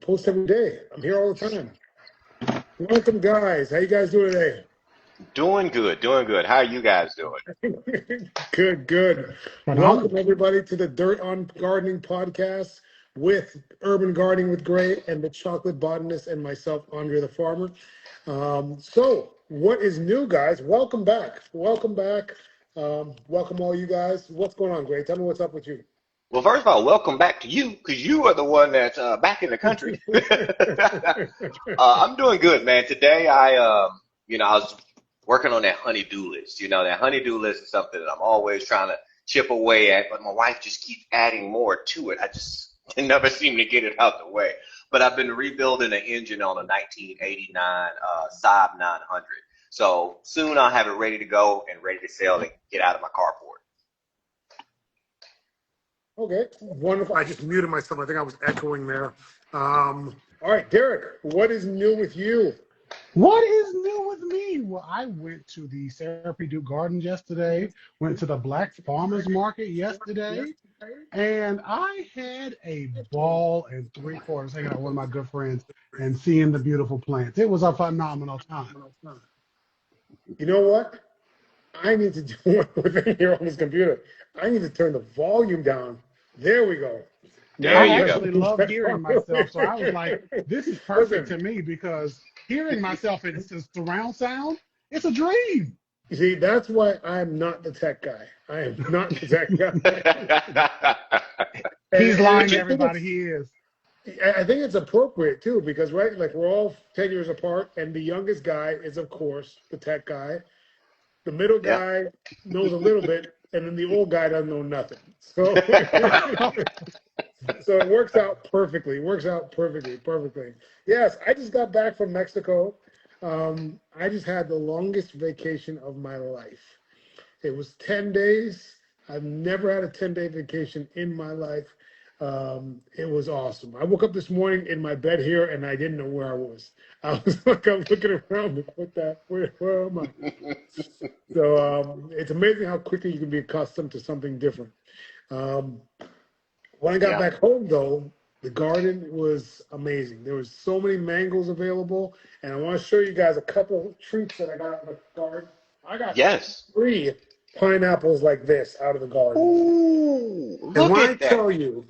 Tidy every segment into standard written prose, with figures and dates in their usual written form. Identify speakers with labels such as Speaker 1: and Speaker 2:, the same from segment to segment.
Speaker 1: post every day. I'm here all the time. Welcome, guys. How you guys doing today?
Speaker 2: Doing good, doing good. How are you guys doing?
Speaker 1: Good, good.
Speaker 3: Phenomenal.
Speaker 1: Welcome, everybody, to the Dirt on Gardening podcast with Urban Gardening with Gray and the Chocolate Botanist and myself, Andre the Farmer. So, what is new, guys? Welcome back. Welcome back. Welcome, all you guys. What's going on, Gray? Tell me what's up with you.
Speaker 2: Well, first of all, welcome back to you because you are the one that's back in the country. I'm doing good, man. Today, I was working on that honey-do list. You know, that honey-do list is something that I'm always trying to chip away at, but my wife just keeps adding more to it. I just never seem to get it out the way. But I've been rebuilding an engine on a 1989 Saab 900. So soon I'll have it ready to go and ready to sell and get out of my carport.
Speaker 1: Okay, wonderful. I just muted myself. I think I was echoing there. All right, Derek, what is new with you?
Speaker 3: What is new with me? Well, I went to the Epidode Gardens yesterday, went to the Black Farmers Market yesterday, and I had a ball and 3/4 hanging out with one of my good friends and seeing the beautiful plants. It was a phenomenal time.
Speaker 1: You know what? I need to do one within here on this computer. I need to turn the volume down. There we go.
Speaker 2: There
Speaker 3: I
Speaker 2: you go.
Speaker 3: actually love hearing myself, so I was like, this is perfect to me because hearing myself in surround sound, it's a dream.
Speaker 1: You see, that's why I'm not the tech guy. I am not the tech guy.
Speaker 3: He's
Speaker 1: And
Speaker 3: lying to everybody, he is.
Speaker 1: I think it's appropriate too, because right, like we're all 10 years apart, and the youngest guy is, of course, the tech guy. The middle
Speaker 2: Yeah.
Speaker 1: guy knows a little bit, and then the old guy doesn't know nothing. So, so it works out perfectly. It works out perfectly. Yes, I just got back from Mexico. I just had the longest vacation of my life. It was 10 days. I've never had a 10-day vacation in my life. It was awesome. I woke up this morning in my bed here, and I didn't know where I was. I was like, I'm looking around, like, what that? Where am I? So it's amazing how quickly you can be accustomed to something different. When I got
Speaker 2: Yeah.
Speaker 1: back home, though, the garden was amazing. There was so many mangoes available, and I want to show you guys a couple treats that I got out of the garden. I got
Speaker 2: Yes.
Speaker 1: 3 pineapples like this out of the garden.
Speaker 2: Ooh,
Speaker 1: And
Speaker 2: look
Speaker 1: when I
Speaker 2: at that.
Speaker 1: tell you,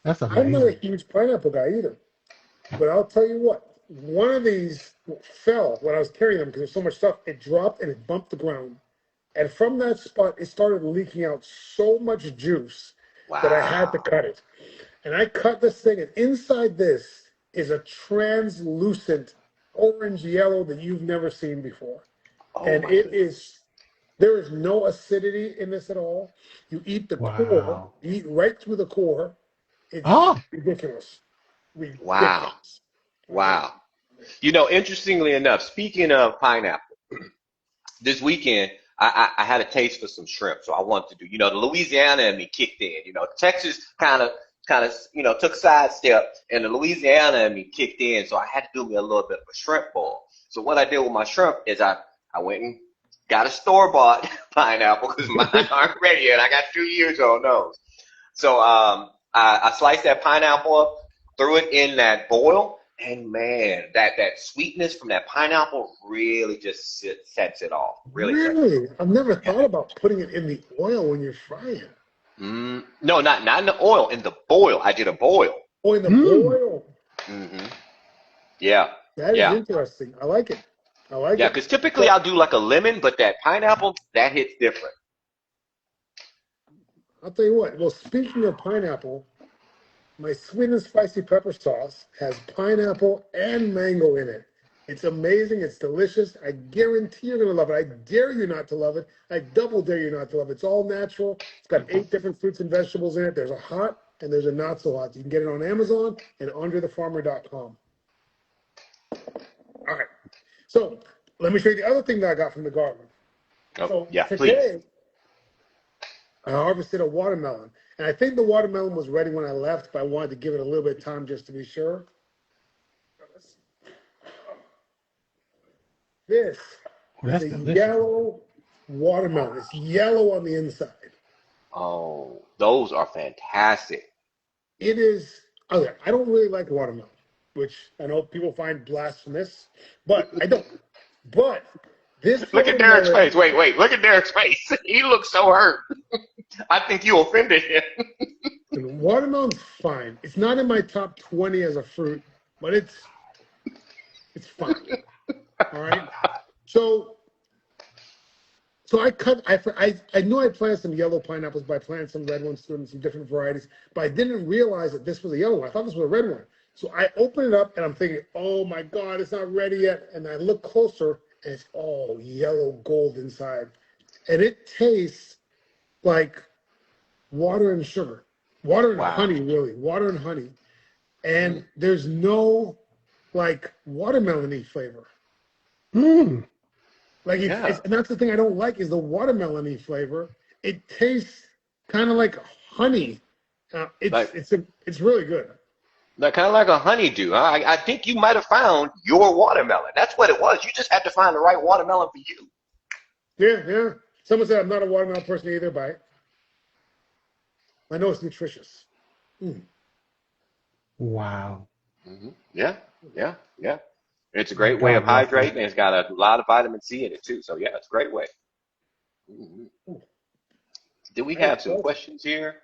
Speaker 3: That's
Speaker 1: I'm not a
Speaker 3: amazing.
Speaker 1: huge pineapple guy either. But I'll tell you what, one of these fell when I was carrying them because there's so much stuff. It dropped and it bumped the ground. And from that spot, it started leaking out so much juice that I had to
Speaker 2: Wow.
Speaker 1: cut it. And I cut this thing, and inside this is a translucent orange yellow that you've never seen before.
Speaker 2: Oh
Speaker 1: And
Speaker 2: my
Speaker 1: it
Speaker 2: goodness.
Speaker 1: is, there is no acidity in this at all. You eat the core,
Speaker 3: Wow.
Speaker 1: you eat right through the core. It's
Speaker 3: Oh,
Speaker 1: ridiculous.
Speaker 2: Wow.
Speaker 1: Ridiculous.
Speaker 2: Wow. You know, interestingly enough, speaking of pineapple, this weekend I had a taste for some shrimp, so I wanted to do. You know, the Louisiana in me kicked in. You know, Texas kind of took a sidestep, and the Louisiana in me kicked in, so I had to do me a little bit of a shrimp boil. So what I did with my shrimp is I went and got a store-bought pineapple because mine aren't ready yet. I got 2 years on those. So I sliced that pineapple up, threw it in that boil, and man, that sweetness from that pineapple really just sets it off. Really sets it
Speaker 1: Really? I've never
Speaker 2: off.
Speaker 1: thought about putting it in the oil when you're frying.
Speaker 2: No, not in the oil, in the boil. I did a boil.
Speaker 1: Oh, in the
Speaker 3: mm.
Speaker 1: boil.
Speaker 2: hmm Yeah,
Speaker 1: That is
Speaker 2: yeah,
Speaker 1: interesting. I like it. I like
Speaker 2: yeah.
Speaker 1: it.
Speaker 2: Because typically
Speaker 1: So
Speaker 2: I'll do like a lemon, but that pineapple, that hits different.
Speaker 1: I'll tell you what. Well, speaking of pineapple, my sweet and spicy pepper sauce has pineapple and mango in it. It's amazing. It's delicious. I guarantee you're going to love it. I dare you not to love it. I double dare you not to love it. It's all natural. It's got 8 different fruits and vegetables in it. There's a hot and there's a not so hot. You can get it on Amazon and Andrethefarmer.com. All right. So let me show you the other thing that I got from the garden.
Speaker 2: Oh,
Speaker 1: So
Speaker 2: yeah, please.
Speaker 1: today I harvested a watermelon. And I think the watermelon was ready when I left, but I wanted to give it a little bit of time just to be sure. This
Speaker 3: Oh,
Speaker 1: is
Speaker 3: that's
Speaker 1: a
Speaker 3: delicious.
Speaker 1: yellow watermelon. It's yellow on the inside.
Speaker 2: Oh, those are fantastic.
Speaker 1: It is, okay, I don't really like watermelon. which I know people find blasphemous, but I don't. But this
Speaker 2: Look at Derek's
Speaker 1: watermelon,
Speaker 2: face. Wait. Look at Derek's face. He looks so hurt. I think you offended him.
Speaker 1: watermelon's fine. It's not in my top 20 as a fruit, but it's fine. All right. So I knew I planted some yellow pineapples, but I planted some red ones too and some different varieties. But I didn't realize that this was a yellow one. I thought this was a red one. So I open it up and I'm thinking, oh my God, it's not ready yet. And I look closer and it's all yellow gold inside. And it tastes like water and sugar. Water and
Speaker 2: Wow.
Speaker 1: honey, really. Water and honey. And there's no like watermelon-y flavor.
Speaker 3: Mm.
Speaker 1: Like
Speaker 2: Yeah.
Speaker 1: and that's the thing I don't like is the watermelon-y flavor. It tastes kind of like honey.
Speaker 2: Like
Speaker 1: It's really good.
Speaker 2: kind of like a honeydew. I think you might have found your watermelon. That's what it was. You just had to find the right watermelon for you.
Speaker 1: Yeah. Someone said I'm not a watermelon person either, but I know it's nutritious. Mm.
Speaker 3: Wow.
Speaker 2: Yeah. It's a great way
Speaker 3: God
Speaker 2: of
Speaker 3: bless
Speaker 2: hydrating,
Speaker 3: them.
Speaker 2: and it's got a lot of vitamin C in it too. So yeah, it's a great way. Mhm. Do we
Speaker 1: Nice.
Speaker 2: have some questions here?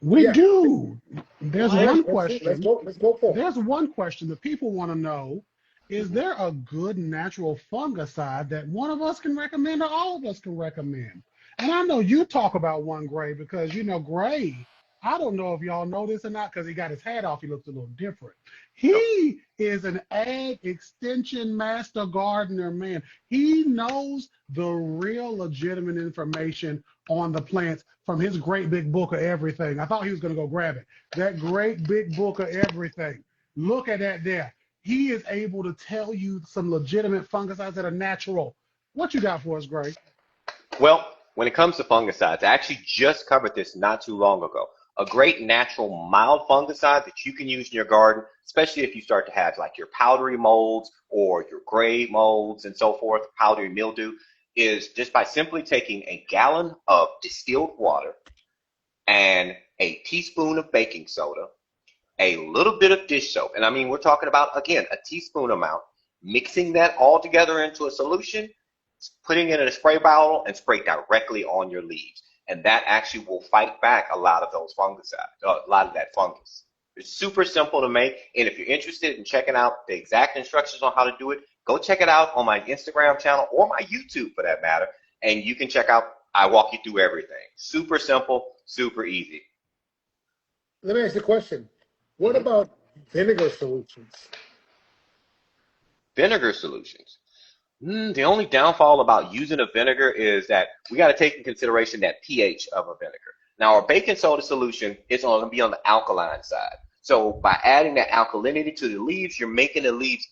Speaker 3: We
Speaker 1: Yeah.
Speaker 3: do. There's
Speaker 1: Yeah,
Speaker 3: one
Speaker 1: let's see.
Speaker 3: question.
Speaker 1: Let's go for it.
Speaker 3: There's one question that people want to know. Is there a good natural fungicide that one of us can recommend or all of us can recommend? And I know you talk about one, Gray, because you know Gray, I don't know if y'all know this or not because he got his hat off, he looks a little different.
Speaker 2: Nope.
Speaker 3: He is an ag extension master gardener, man. He knows the real legitimate information on the plants from his great big book of everything. I thought he was going to go grab it. That great big book of everything. Look at that there. He is able to tell you some legitimate fungicides that are natural. What you got for us, Gray?
Speaker 2: Well, when it comes to fungicides, I actually just covered this not too long ago. A great natural mild fungicide that you can use in your garden, especially if you start to have like your powdery molds or your gray molds and so forth, powdery mildew, is just by simply taking a gallon of distilled water and a teaspoon of baking soda, a little bit of dish soap. And I mean, we're talking about, again, a teaspoon amount, mixing that all together into a solution, putting it in a spray bottle and spray directly on your leaves. And that actually will fight back a lot of those fungicides, a lot of that fungus. It's super simple to make. And if you're interested in checking out the exact instructions on how to do it, go check it out on my Instagram channel or my YouTube for that matter. And you can check out, I walk you through everything. Super simple, super easy.
Speaker 1: Let me ask you a question. What about vinegar solutions?
Speaker 2: Vinegar solutions. The only downfall about using a vinegar is that we got to take in consideration that pH of a vinegar. Now, our baking soda solution is going to be on the alkaline side. So by adding that alkalinity to the leaves, you're making the leaves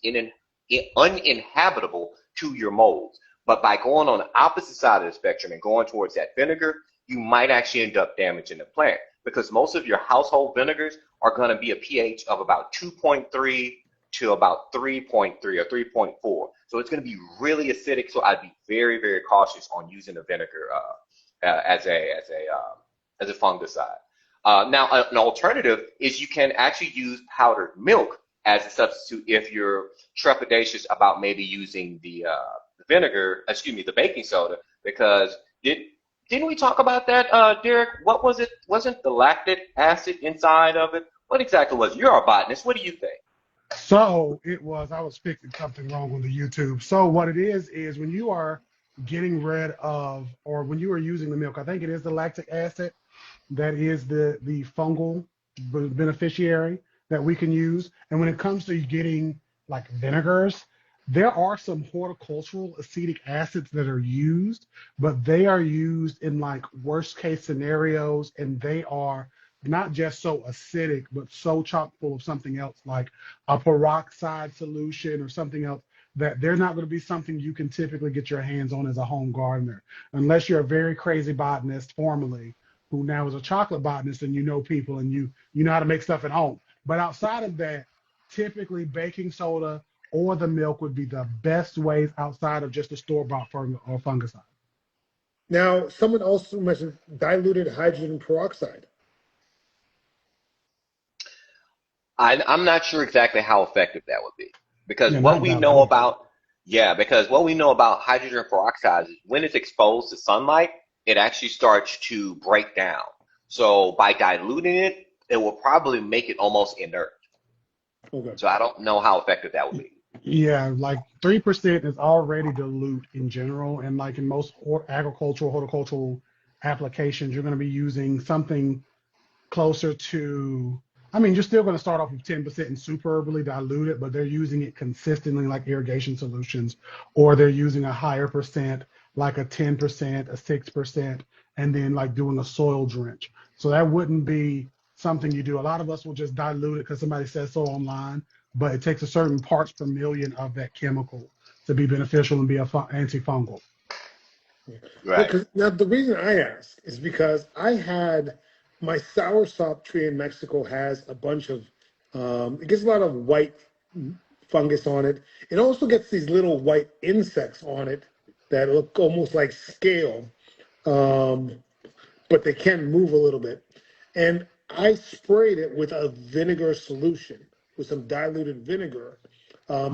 Speaker 2: uninhabitable to your molds. But by going on the opposite side of the spectrum and going towards that vinegar, you might actually end up damaging the plant because most of your household vinegars are going to be a pH of about 2.3 to about 3.3 or 3.4. So it's going to be really acidic. So I'd be very, very cautious on using the vinegar as a fungicide. Now, an alternative is you can actually use powdered milk as a substitute if you're trepidatious about maybe using the the baking soda, because didn't we talk about that, Derek? What was it? Wasn't the lactic acid inside of it? What exactly was it? You're a botanist. What do you think?
Speaker 3: So it was, I was fixing something wrong on the YouTube. So what it is when you are getting rid of, or when you are using the milk, I think it is the lactic acid that is the fungal beneficiary that we can use. And when it comes to getting like vinegars, there are some horticultural acetic acids that are used, but they are used in like worst case scenarios, and they are not just so acidic, but so chock full of something else like a peroxide solution or something else that they're not going to be something you can typically get your hands on as a home gardener, unless you're a very crazy botanist formerly who now is a chocolate botanist and you know people and you know how to make stuff at home. But outside of that, typically baking soda or the milk would be the best ways outside of just a store-bought or fungicide.
Speaker 1: Now, someone also mentioned diluted hydrogen peroxide.
Speaker 2: I'm not sure exactly how effective that would be because
Speaker 3: Yeah,
Speaker 2: what
Speaker 3: not
Speaker 2: we know
Speaker 3: dilute.
Speaker 2: about, yeah, because what we know about hydrogen peroxide is when it's exposed to sunlight, it actually starts to break down. So by diluting it, it will probably make it almost inert.
Speaker 1: Okay.
Speaker 2: So I don't know how effective that would be.
Speaker 3: Yeah, like 3% is already dilute in general, and like in most agricultural, horticultural applications, you're going to be using something closer to, I mean, you're still going to start off with 10% and superbly dilute it, but they're using it consistently like irrigation solutions, or they're using a higher percent, like a 10%, a 6%, and then like doing a soil drench. So that wouldn't be something you do. A lot of us will just dilute it because somebody says so online, but it takes a certain parts per million of that chemical to be beneficial and be a antifungal.
Speaker 2: Right.
Speaker 1: Because now the reason I ask is because I had my soursop tree in Mexico has a bunch of it gets a lot of white fungus on it. It also gets these little white insects on it that look almost like scale, um, but they can move a little bit. And I sprayed it with a vinegar solution, with some diluted vinegar,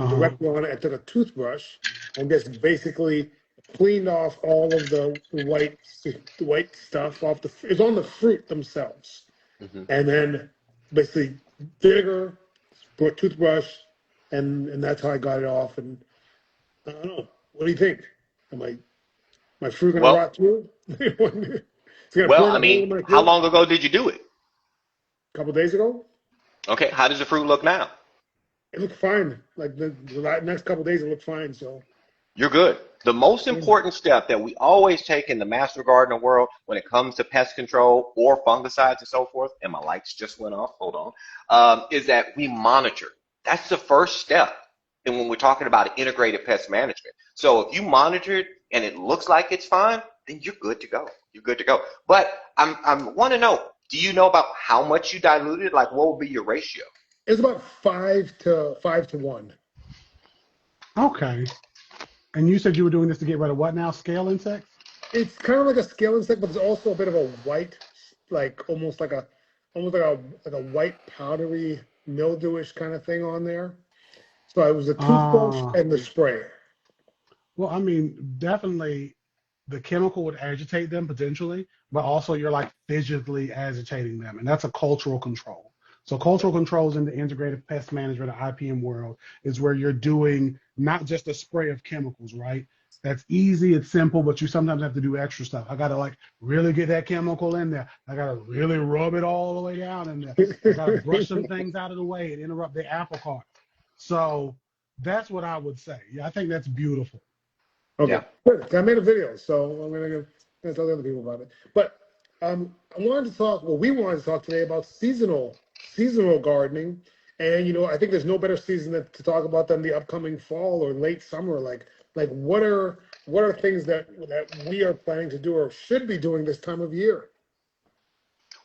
Speaker 3: Uh-huh.
Speaker 1: directly on it. I took a toothbrush and just basically cleaned off all of the white stuff off the. It's on the fruit themselves,
Speaker 2: Hmm.
Speaker 1: and then basically vinegar, toothbrush, and that's how I got it off. And I don't know. What do you think? Am I my fruit gonna
Speaker 2: Well,
Speaker 1: rot too? It's gonna
Speaker 2: well,
Speaker 1: burn
Speaker 2: I
Speaker 1: a hole in
Speaker 2: mean,
Speaker 1: my
Speaker 2: how
Speaker 1: fruit?
Speaker 2: long ago did you do it?
Speaker 1: A couple days ago.
Speaker 2: Okay, how does the fruit look now?
Speaker 1: It looked fine. Like the next couple days, it looked fine. So
Speaker 2: You're good. The most
Speaker 1: yeah.
Speaker 2: important step that we always take in the master gardener world when it comes to pest control or fungicides and so forth, and my lights just went off, hold on, is that we monitor. That's the first step. And when we're talking about integrated pest management. So if you monitor it and it looks like it's fine, then you're good to go. You're good to go. But I want to know, do you know about how much you diluted? Like what would be your ratio?
Speaker 1: It's about 5 to 1.
Speaker 3: Okay. And you said you were doing this to get rid of what now? Scale insects?
Speaker 1: It's kind of like a scale insect, but there's also a bit of a white, like almost like a white powdery mildewish kind of thing on there. So it was a toothbrush
Speaker 3: Uh,
Speaker 1: and the spray.
Speaker 3: well, I mean, definitely the chemical would agitate them potentially, but also you're like physically agitating them, and that's a cultural control. So cultural controls in the integrated pest management or IPM world is where you're doing not just a spray of chemicals, right? That's easy, it's simple, but you sometimes have to do extra stuff. I gotta like really get that chemical in there. I gotta really rub it all the way down in there. I gotta brush some things out of the way and interrupt the apple cart. So that's what I would say. Yeah, I think that's beautiful.
Speaker 1: Okay,
Speaker 2: Yeah.
Speaker 1: good. I made a video, so I'm gonna tell the other people about it. But I wanted to talk. Well, we wanted to talk today about seasonal gardening, and I think there's no better season to talk about than the upcoming fall or late summer. Like what are things that we are planning to do or should be doing this time of year?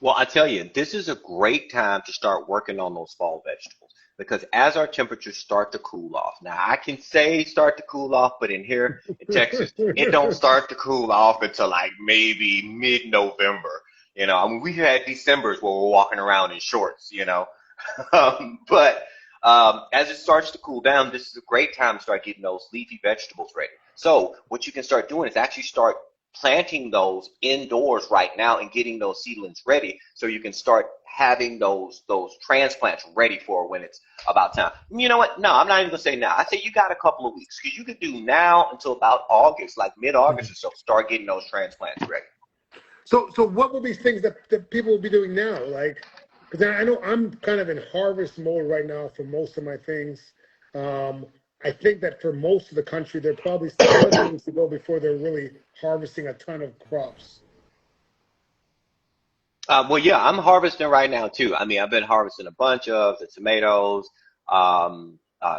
Speaker 2: Well, I tell you, this is a great time to start working on those fall vegetables because as our temperatures start to cool off, now I can say start to cool off, but in here in Texas, it don't start to cool off until like maybe mid-November. I mean, we had Decembers where we're walking around in shorts. But as it starts to cool down, this is a great time to start getting those leafy vegetables ready. So what you can start doing is actually start planting those indoors right now and getting those seedlings ready so you can start having those transplants ready for when it's about time. You know what? No, I'm not even gonna say now. I say you got a couple of weeks because you could do now until about August, like mid-August or so, start getting those transplants ready.
Speaker 1: So what would be things that people would be doing now? Like, because I know I'm kind of in harvest mode right now for most of my things. Um, I think that for most of the country, they're probably still a ways to go before they're really harvesting a ton of crops.
Speaker 2: Well, yeah, I'm harvesting right now too. I mean, I've been harvesting a bunch of the tomatoes,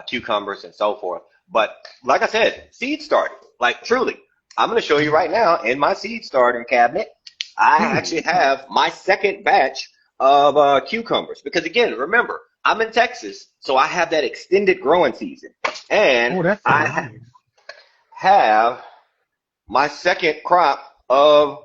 Speaker 2: cucumbers, and so forth. But like I said, seed starting. Like truly, I'm going to show you right now in my seed starting cabinet. I
Speaker 3: Hmm.
Speaker 2: actually have my second batch of cucumbers because again, remember, I'm in Texas, so I have that extended growing season, and
Speaker 3: Oh, that's so nice.
Speaker 2: have my second crop of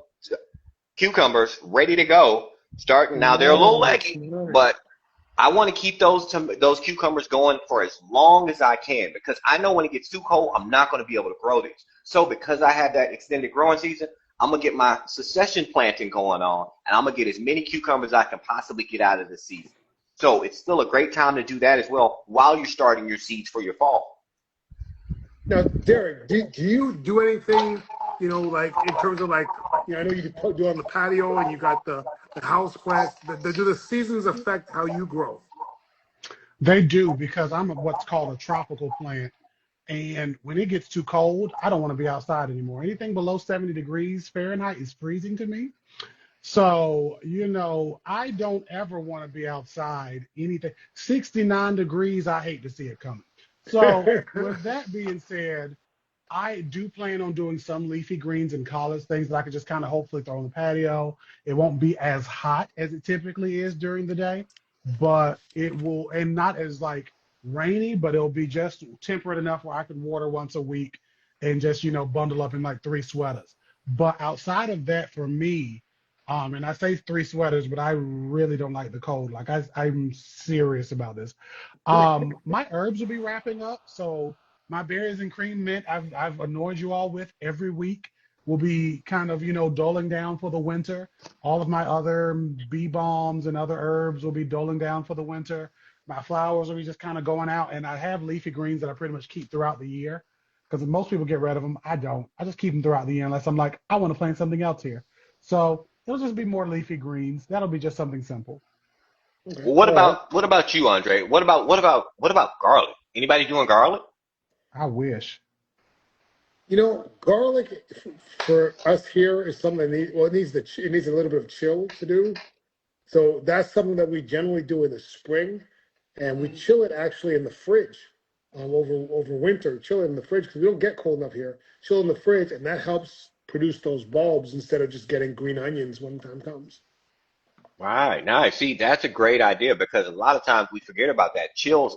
Speaker 2: cucumbers ready to go. Starting now, they're a little
Speaker 1: Nice,
Speaker 2: leggy, but
Speaker 1: nice.
Speaker 2: I want to keep those cucumbers going for as long as I can because I know when it gets too cold, I'm not going to be able to grow these. So because I had that extended growing season, I'm going to get my succession planting going on, and I'm going to get as many cucumbers as I can possibly get out of the season. So it's still a great time to do that as well while you're starting your seeds for your fall.
Speaker 1: Now, Derek, do you do anything, like in terms of like, I know you do on the patio and you got the house plants. Do the seasons affect how you grow?
Speaker 3: They do because I'm what's called a tropical plant. And when it gets too cold, I don't want to be outside anymore. Anything below 70 degrees Fahrenheit is freezing to me. So, I don't ever want to be outside. Anything 69 degrees, I hate to see it coming. So, with that being said, I do plan on doing some leafy greens and collards, things that I could just kind of hopefully throw on the patio. It won't be as hot as it typically is during the day, but it will, and not as like rainy, but it'll be just temperate enough where I can water once a week and just, bundle up in like 3 sweaters. But outside of that, for me, and I say 3 sweaters, but I really don't like the cold. Like I'm serious about this. My herbs will be wrapping up, so my berries and cream mint I've annoyed you all with every week will be kind of doling down for the winter. All of my other bee balms and other herbs will be doling down for the winter. My flowers will be just kind of going out, and I have leafy greens that I pretty much keep throughout the year because most people get rid of them. I don't. I just keep them throughout the year unless I'm like I want to plant something else here. So it'll just be more leafy greens. That'll be just something simple.
Speaker 1: Okay.
Speaker 2: Well,
Speaker 1: All right.
Speaker 2: what about you, Andre? What about garlic? Anybody doing garlic?
Speaker 3: I wish.
Speaker 1: Garlic for us here is something that it needs a little bit of chill to do. So that's something that we generally do in the spring, and we chill it actually in the fridge over winter. Chill it in the fridge because we don't get cold enough here. Chill in the fridge, and that helps produce those bulbs instead of just getting green onions when time comes.
Speaker 2: Right, nice. See, that's a great idea because a lot of times we forget about that chill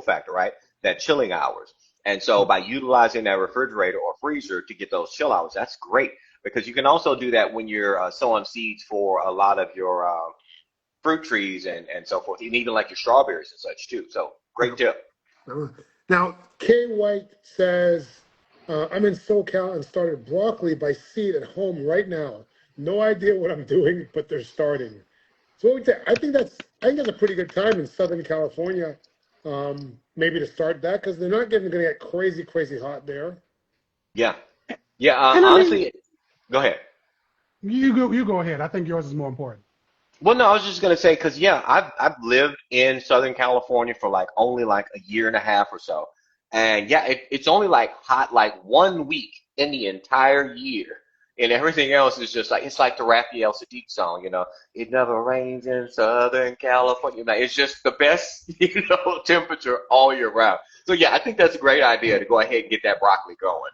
Speaker 2: factor, right? That chilling hours. And so by utilizing that refrigerator or freezer to get those chill hours, that's great because you can also do that when you're sowing seeds for a lot of your fruit trees and so forth, and even like your strawberries and such too. So great tip.
Speaker 1: Uh, Now, Kay White says, I'm in SoCal and started broccoli by seed at home right now. No idea what I'm doing, but they're starting. So what would you say? I think that's a pretty good time in Southern California, maybe to start that because they're not going to get crazy, crazy hot there.
Speaker 2: Yeah. Yeah.
Speaker 3: And I mean,
Speaker 2: Honestly, go ahead.
Speaker 3: you go ahead. I think yours is more important.
Speaker 2: Well, no, I was just gonna say because yeah, I've lived in Southern California for like only like a year and a half or so, and yeah, it's only like hot like 1 week in the entire year, and everything else is just like it's like the Raphael Sadiq song, it never rains in Southern California. Like, it's just the best temperature all year round. So yeah, I think that's a great idea to go ahead and get that broccoli going.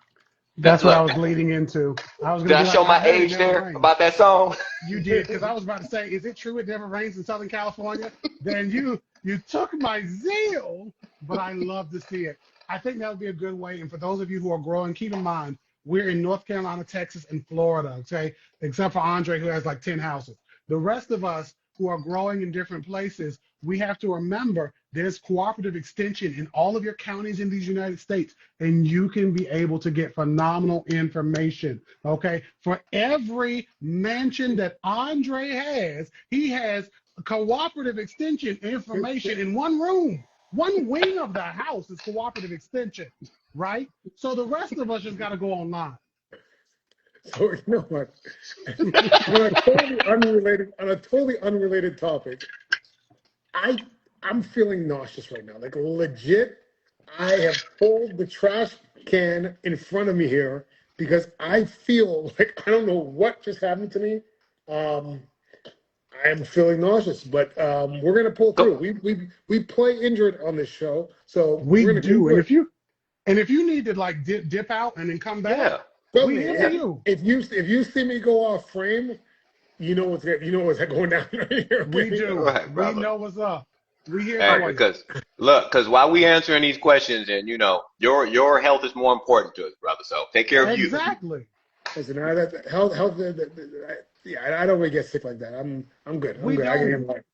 Speaker 2: That
Speaker 3: That's what I
Speaker 2: look,
Speaker 3: was leading into. I was
Speaker 2: did
Speaker 3: gonna
Speaker 2: I
Speaker 3: be like,
Speaker 2: show
Speaker 3: I
Speaker 2: my
Speaker 3: bet it
Speaker 2: age
Speaker 3: never
Speaker 2: there
Speaker 3: rains.
Speaker 2: about that song?
Speaker 3: You did, because I was about to say, is it true it never rains in Southern California? Then you took my zeal, but I love to see it. I think that would be a good way. And for those of you who are growing, keep in mind we're in North Carolina, Texas, and Florida. Okay, except for Andre who has like 10 houses. The rest of us who are growing in different places, we have to remember there's cooperative extension in all of your counties in these United States, and you can be able to get phenomenal information. Okay, for every mansion that Andre has, he has cooperative extension information in one room. One wing of the house is cooperative extension, right? So the rest of us just got to go online.
Speaker 1: So you know what? On a totally unrelated topic, I I'm feeling nauseous right now. Like legit, I have pulled the trash can in front of me here because I feel like I don't know what just happened to me. Um, I am feeling nauseous, but we're gonna pull through.
Speaker 2: Go.
Speaker 1: We play injured on this show, so
Speaker 3: We
Speaker 1: we're gonna do
Speaker 3: do, and
Speaker 1: good.
Speaker 3: if you need to like dip out and then come back,
Speaker 2: Yeah.
Speaker 1: Trust
Speaker 3: we
Speaker 1: me,
Speaker 3: here for
Speaker 2: Yeah.
Speaker 3: you.
Speaker 1: if you see me go off frame, you know what's going down right here.
Speaker 3: We
Speaker 1: Okay?
Speaker 3: do.
Speaker 2: Right,
Speaker 3: We
Speaker 2: brother.
Speaker 3: know what's up. We here
Speaker 2: Hey,
Speaker 3: for you.
Speaker 2: because look, because while we answering these questions, and your health is more important to us, brother. So take care of you.
Speaker 3: Exactly.
Speaker 1: Listen, health. Yeah, I don't really get sick like that. I'm good. I'm
Speaker 3: We
Speaker 1: good. I can
Speaker 3: don't.
Speaker 1: handle it.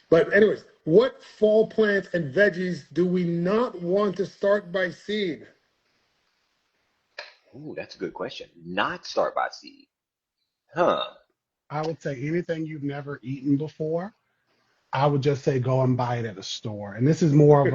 Speaker 1: But anyways, What fall plants and veggies do we not want to start by seed?
Speaker 2: Ooh, that's a good question. Not start by seed. Huh.
Speaker 3: I would say anything you've never eaten before. I would just say go and buy it at a store. And this is more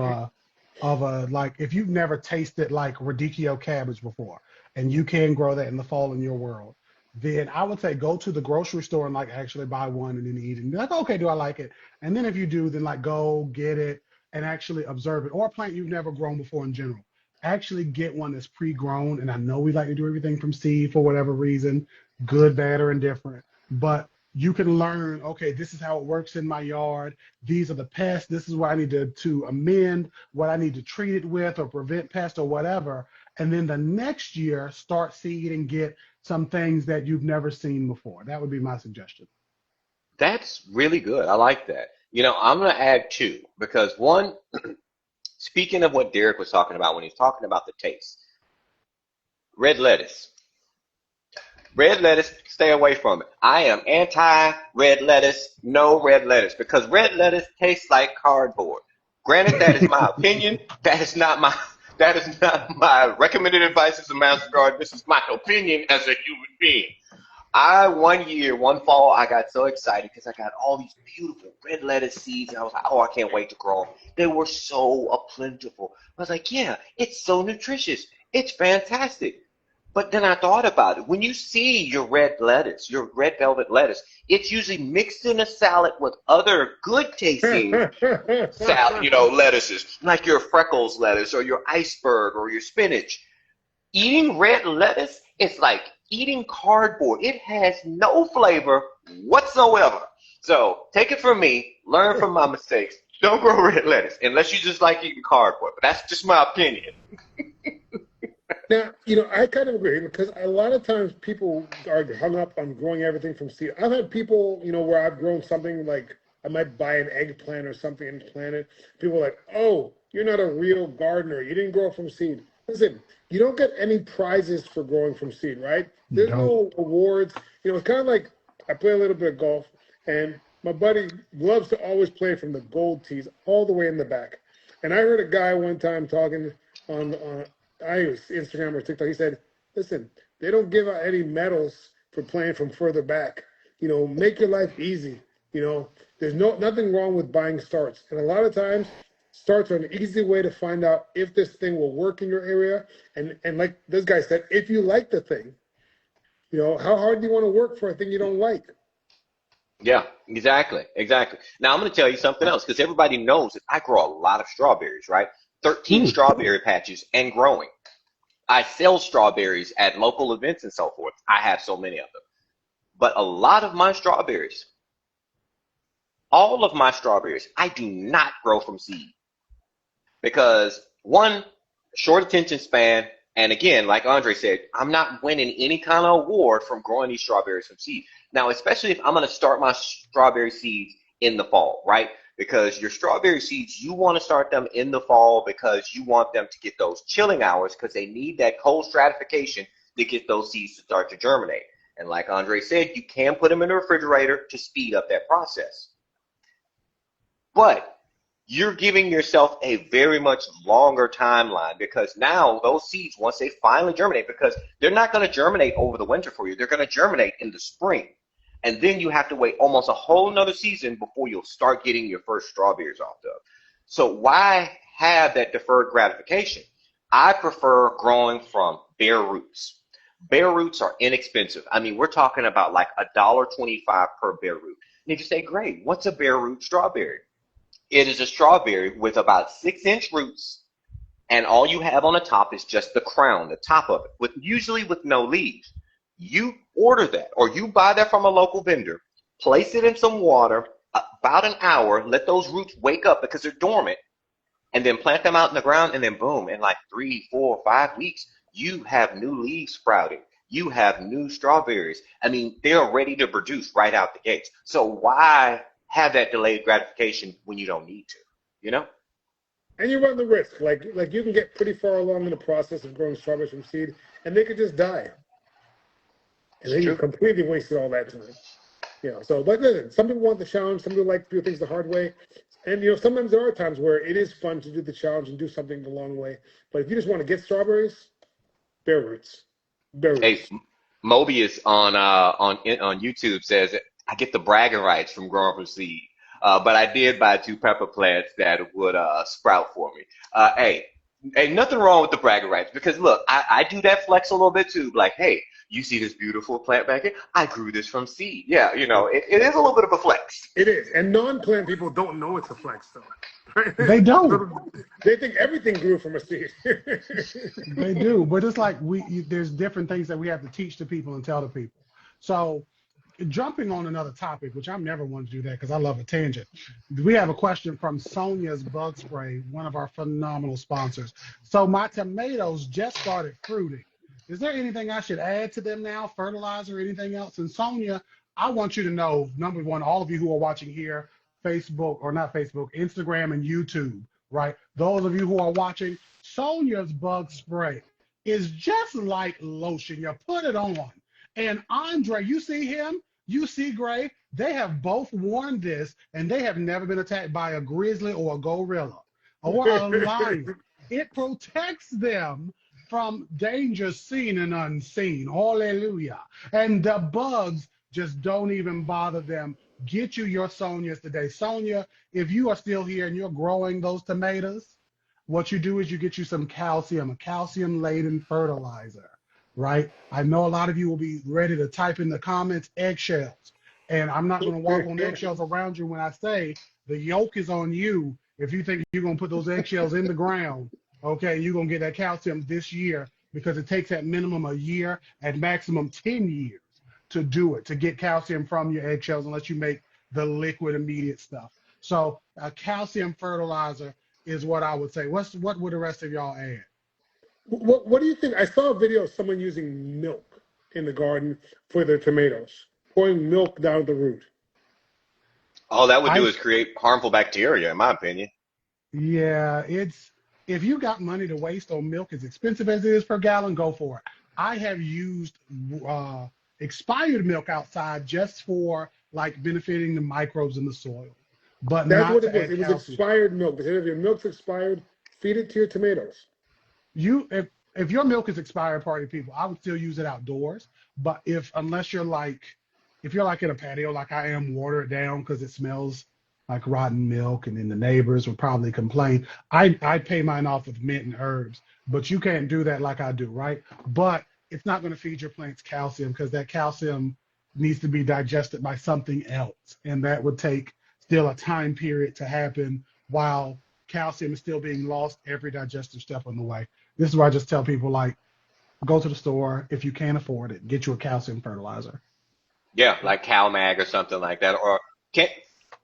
Speaker 3: of a like if you've never tasted like radicchio cabbage before and you can grow that in the fall in your world, then I would say go to the grocery store and like actually buy one and then eat it. And be like, okay, do I like it? And then if you do, then like go get it and actually observe it. Or a plant you've never grown before in general. Actually get one that's pre-grown. And I know we like to do everything from seed for whatever reason, good, bad, or indifferent. But you can learn, okay, this is how it works in my yard. These are the pests. This is what I need to amend, what I need to treat it with or prevent pests or whatever. And then the next year, start seed and get some things that you've never seen before. That would be my suggestion.
Speaker 2: That's really good. I like that. I'm going to add two because one, speaking of what Derek was talking about when he was talking about the taste, red lettuce. Red lettuce, stay away from it. I am anti-red lettuce, no red lettuce, because red lettuce tastes like cardboard. Granted, that is my opinion. That is not my recommended advice as a master gardener. This is my opinion as a human being. One fall, I got so excited because I got all these beautiful red lettuce seeds, and I was like, oh, I can't wait to grow them. They were so plentiful. I was like, yeah, it's so nutritious. It's fantastic. But then I thought about it. When you see your red lettuce, your red velvet lettuce, it's usually mixed in a salad with other good tasting salad, lettuces, like your freckles lettuce or your iceberg or your spinach. Eating red lettuce is like eating cardboard. It has no flavor whatsoever. So take it from me, learn from my mistakes. Don't grow red lettuce unless you just like eating cardboard. But that's just my opinion.
Speaker 1: Now, I kind of agree because a lot of times people are hung up on growing everything from seed. I've had people, where I've grown something like I might buy an eggplant or something and plant it. People are like, oh, you're not a real gardener. You didn't grow from seed. Listen, you don't get any prizes for growing from seed, right?
Speaker 3: You
Speaker 1: There's
Speaker 3: don't.
Speaker 1: no awards. It's kind of like I play a little bit of golf, and my buddy loves to always play from the gold tees all the way in the back. And I heard a guy one time talking on I use Instagram or TikTok. He said, "Listen, they don't give out any medals for playing from further back. Make your life easy. There's nothing wrong with buying starts, and a lot of times, starts are an easy way to find out if this thing will work in your area. And like this guy said, if you like the thing, how hard do you want to work for a thing you don't like?
Speaker 2: Yeah, exactly, exactly. Now I'm going to tell you something else because everybody knows that I grow a lot of strawberries, right? 13
Speaker 3: Mm.
Speaker 2: strawberry patches and growing. I sell strawberries at local events and so forth. I have so many of them. But a lot of my strawberries, all of my strawberries, I do not grow from seed because one, short attention span, and again, like Andre said, I'm not winning any kind of award from growing these strawberries from seed. Now, especially if I'm going to start my strawberry seeds in the fall, right? Because your strawberry seeds, you want to start them in the fall because you want them to get those chilling hours because they need that cold stratification to get those seeds to start to germinate. And like Andre said, you can put them in the refrigerator to speed up that process. But you're giving yourself a very much longer timeline because now those seeds, once they finally germinate, because they're not going to germinate over the winter for you, they're going to germinate in the spring. And then you have to wait almost a whole nother season before you'll start getting your first strawberries off of. So why have that deferred gratification? I prefer growing from bare roots. Bare roots are inexpensive. I mean, we're talking about like $1.25 per bare root. And if you say, great, what's a bare root strawberry? It is a strawberry with about 6-inch roots, and all you have on the top is just the crown, the top of it, usually with no leaves. You order that, or you buy that from a local vendor, place it in some water, about an hour, let those roots wake up because they're dormant, and then plant them out in the ground, and then boom, in like 3, 4, 5 weeks, you have new leaves sprouting. You have new strawberries. I mean, they're ready to produce right out the gates. So why have that delayed gratification when you don't need to, you know?
Speaker 1: And you run the risk. Like you can get pretty far along in the process of growing strawberries from seed, and they could just die. And
Speaker 2: It's
Speaker 1: then you
Speaker 2: true.
Speaker 1: completely wasted all that time. So, but listen, some people want the challenge. Some people like to do things the hard way. And sometimes there are times where it is fun to do the challenge and do something the long way. But if you just want to get strawberries, bare roots, bare
Speaker 2: Hey,
Speaker 1: roots.
Speaker 2: Mobius on YouTube says I get the bragging rights from growing from seed, but I did buy two pepper plants that would sprout for me. Hey, ain't nothing wrong with the bragging rights because look, I do that flex a little bit too. Like, hey, you see this beautiful plant back here? I grew this from seed. Yeah, it is a little bit of a flex.
Speaker 1: It is. And non-plant people don't know it's a flex, though. Right?
Speaker 3: They don't.
Speaker 1: They think everything grew from a seed.
Speaker 3: They do, but it's like there's different things that we have to teach the people and tell the people. So, jumping on another topic, which I'm never one to do that because I love a tangent. We have a question from Sonia's Bug Spray, one of our phenomenal sponsors. So my tomatoes just started fruiting. Is there anything I should add to them now, fertilizer, or anything else? And Sonia, I want you to know, number one, all of you who are watching here, Facebook, or not Facebook, Instagram and YouTube, right? Those of you who are watching, Sonia's Bug Spray is just like lotion. You put it on. And Andre, you see him? You see Gray? They have both worn this, and they have never been attacked by a grizzly or a gorilla or a lion. It protects them from danger seen and unseen. Hallelujah. And the bugs just don't even bother them. Get you your Sonias today. Sonia, if you are still here and you're growing those tomatoes, what you do is you get you some calcium, a calcium-laden fertilizer, right? I know a lot of you will be ready to type in the comments eggshells. And I'm not going to walk on eggshells around you when I say the yoke is on you. If you think you're going to put those eggshells in the ground, okay, you're going to get that calcium this year because it takes at minimum a year, at maximum 10 years to do it, to get calcium from your eggshells unless you make the liquid immediate stuff. So a calcium fertilizer is what I would say. What would the rest of y'all add?
Speaker 1: What do you think? I saw a video of someone using milk in the garden for their tomatoes, pouring milk down the root.
Speaker 2: All that would do
Speaker 3: I
Speaker 2: is create harmful bacteria, in my opinion.
Speaker 3: Yeah, it's if you got money to waste on milk, as expensive as it is per gallon, go for it. I have used expired milk outside just for like benefiting the microbes in the soil, but
Speaker 1: That's
Speaker 3: not
Speaker 1: what it
Speaker 3: to
Speaker 1: was.
Speaker 3: add
Speaker 1: It was
Speaker 3: calcium.
Speaker 1: expired milk. They said if your milk's expired, feed it to your tomatoes.
Speaker 3: You if your milk is expired, party people, I would still use it outdoors. But if you're like in a patio like I am, water it down because it smells like rotten milk, and then the neighbors would probably complain. I pay mine off with mint and herbs, but you can't do that like I do, right? But it's not going to feed your plants calcium because that calcium needs to be digested by something else, and that would take still a time period to happen while calcium is still being lost every digestive step on the way. This is why I just tell people like go to the store if you can't afford it, get you a calcium fertilizer.
Speaker 2: Yeah, like CalMag or something like that. Or can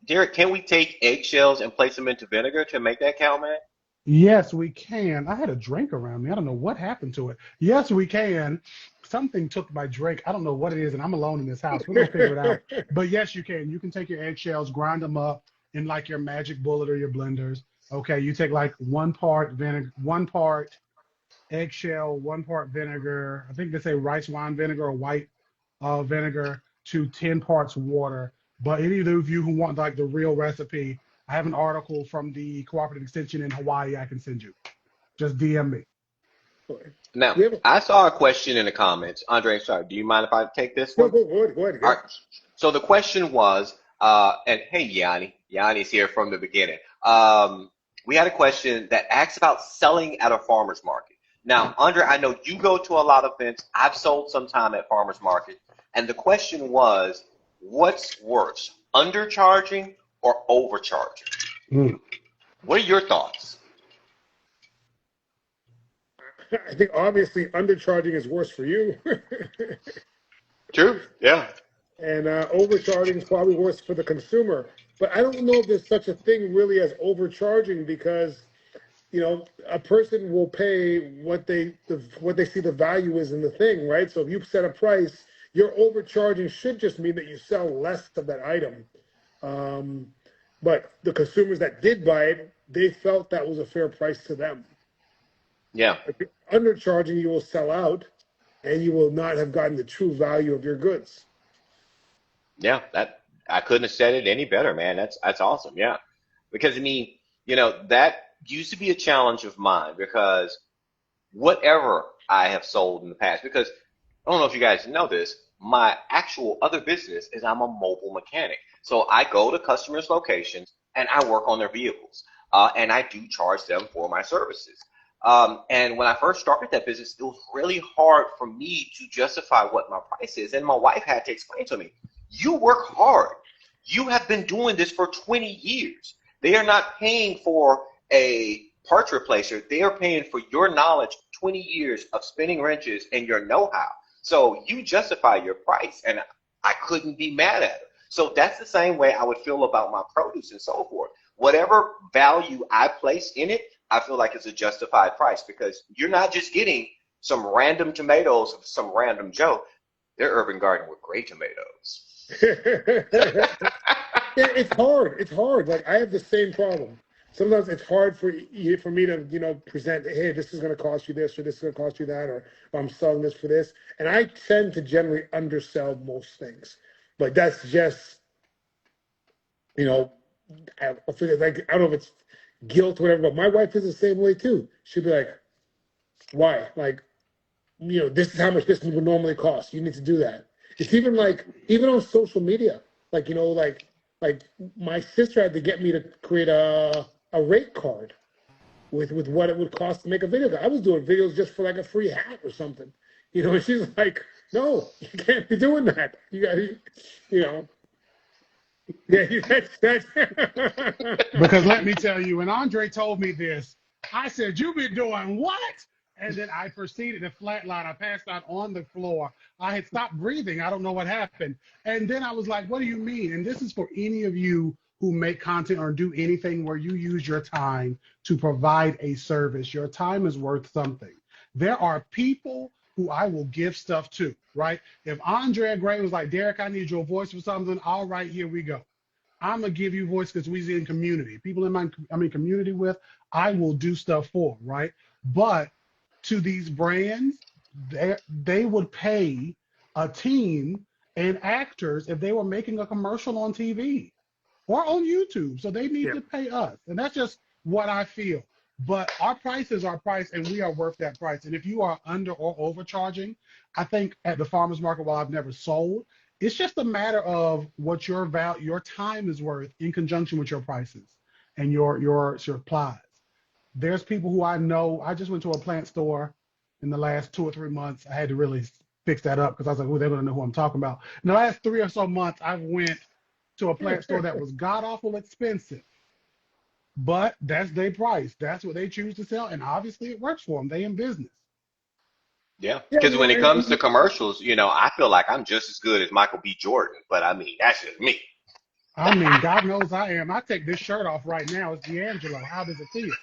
Speaker 2: Derek, can we take eggshells and place them into vinegar to make that CalMag?
Speaker 3: Yes, we can. I had a drink around me. I don't know what happened to it. Yes, we can. Something took my drink. I don't know what it is, and I'm alone in this house. We're gonna figure it out. But yes, you can. You can take your eggshells, grind them up in like your magic bullet or your blenders. Okay, you take like 1 part vinegar, 1 part eggshell, 1 part vinegar. I think they say rice wine vinegar or white vinegar to 10 parts water. But any of you who want like the real recipe, I have an article from the Cooperative Extension in Hawaii I can send you. Just DM me.
Speaker 2: Now,
Speaker 1: We have a,
Speaker 2: I saw a question in the comments. Andre, sorry, do you mind if I take this
Speaker 1: no,
Speaker 2: one?
Speaker 1: go ahead.
Speaker 2: All right. So the question was, and hey, Yanni, Yanni's here from the beginning. We had a question that asks about selling at a farmer's market. Now, Andre, I know you go to a lot of events. I've sold some time at farmer's market. And the question was, what's worse, undercharging or overcharging?
Speaker 3: Mm.
Speaker 2: What are your thoughts?
Speaker 1: I think obviously undercharging is worse for you,
Speaker 2: True. Yeah.
Speaker 1: and overcharging is probably worse for the consumer. But I don't know if there's such a thing really as overcharging because a person will pay what they see the value is in the thing, right? So if you set a price, your overcharging should just mean that you sell less of that item. Um, but the consumers that did buy it, they felt that was a fair price to them.
Speaker 2: Yeah.
Speaker 1: If you're undercharging, you will sell out, and you will not have gotten the true value of your goods.
Speaker 2: Yeah. That I couldn't have said it any better, man. That's awesome. Yeah. Because I mean, that used to be a challenge of mine because whatever I have sold in the past, because I don't know if you guys know this, my actual other business is I'm a mobile mechanic. So I go to customers' locations and I work on their vehicles. And I do charge them for my services. And when I first started that business, it was really hard for me to justify what my price is. And my wife had to explain to me, you work hard. You have been doing this for 20 years. They are not paying for a parts replacer. They are paying for your knowledge, 20 years of spinning wrenches and your know-how. So you justify your price, and I couldn't be mad at her. So that's the same way I would feel about my produce and so forth. Whatever value I place in it, I feel like it's a justified price because you're not just getting some random tomatoes of some random Joe. They're urban garden with great tomatoes.
Speaker 1: It's hard. It's hard. Like I have the same problem. Sometimes it's hard for me to present. Hey, this is going to cost you this, or this is going to cost you that, or I'm selling this for this. And I tend to generally undersell most things, but that's just I feel like I don't know if it's guilt or whatever. But my wife is the same way too. She'll be like, "Why? Like, this is how much this would normally cost. You need to do that." It's even on social media, like my sister had to get me to create a rate card with what it would cost to make a video. I was doing videos just for like a free hat or something, and she's like, "No, you can't be doing that. You got, yeah, that's."
Speaker 3: Because let me tell you, when Andre told me this, I said, "You've been doing what?" And then I proceeded to flatline. I passed out on the floor. I had stopped breathing. I don't know what happened. And then I was like, "What do you mean?" And this is for any of you who make content or do anything where you use your time to provide a service. Your time is worth something. There are people who I will give stuff to, right? If Andrea Gray was like, "Derek, I need your voice for something," all right, here we go. I'm gonna give you voice because we're in community. People I'm in community with, I will do stuff for, right? But to these brands, they would pay a team and actors if they were making a commercial on TV or on YouTube. So they need
Speaker 1: Yeah.
Speaker 3: to pay us. And that's just what I feel. But our price is our price, and we are worth that price. And if you are under or overcharging, I think at the farmers market, while I've never sold, it's just a matter of what your time is worth in conjunction with your prices and your supplies. There's people who I know. I just went to a plant store in the last 2 or 3 months. I had to really fix that up because I was like, "Oh, they're gonna know who I'm talking about." In the last 3 or so months, I went to a plant store that was god awful expensive, but that's their price. That's what they choose to sell, and obviously it works for them. They in business.
Speaker 2: Yeah,
Speaker 1: Yeah,
Speaker 2: because when it comes to commercials, I feel like I'm just as good as Michael B. Jordan, but I mean, that's just me.
Speaker 3: I mean, God knows I am. I take this shirt off right now. It's D'Angelo. How does it feel?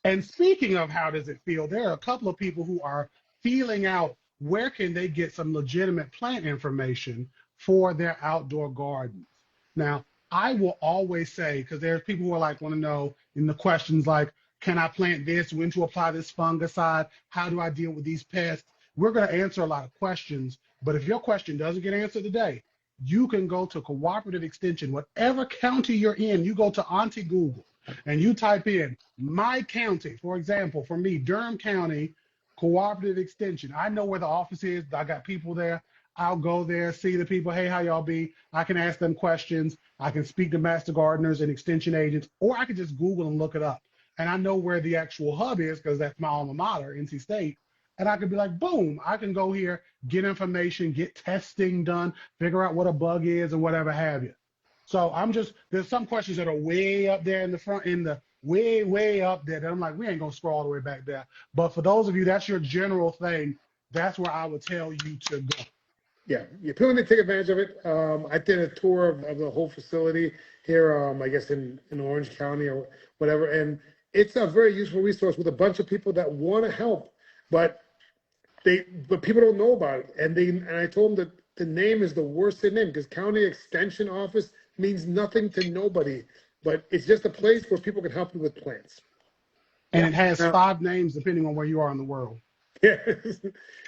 Speaker 3: And speaking of how does it feel, there are a couple of people who are feeling out where can they get some legitimate plant information for their outdoor gardens. Now, I will always say, because there's people who are like want to know in the questions like, can I plant this? When to apply this fungicide? How do I deal with these pests? We're going to answer a lot of questions, but if your question doesn't get answered today, you can go to Cooperative Extension, whatever county you're in, you go to Auntie Google and you type in my county. For example, for me, Durham County Cooperative Extension. I know where the office is. I got people there. I'll go there, see the people. Hey, how y'all be? I can ask them questions. I can speak to master gardeners and extension agents, or I can just Google and look it up. And I know where the actual hub is because that's my alma mater, NC State. And I could be like, boom, I can go here, get information, get testing done, figure out what a bug is and whatever have you. So there's some questions that are way up there in the front, in the way up there that I'm like, we ain't gonna scroll all the way back there. But for those of you, that's your general thing. That's where I would tell you to go.
Speaker 1: Yeah, people need to take advantage of it. I did a tour of the whole facility here, I guess in Orange County or whatever, and it's a very useful resource with a bunch of people that want to help, but people don't know about it. And I told them that the name is the worsted name because county extension office means nothing to nobody, but it's just a place where people can help you with plants.
Speaker 3: And
Speaker 2: Yeah.
Speaker 3: it has
Speaker 1: Now,
Speaker 3: 5 names depending on where you are in the world.
Speaker 1: yeah.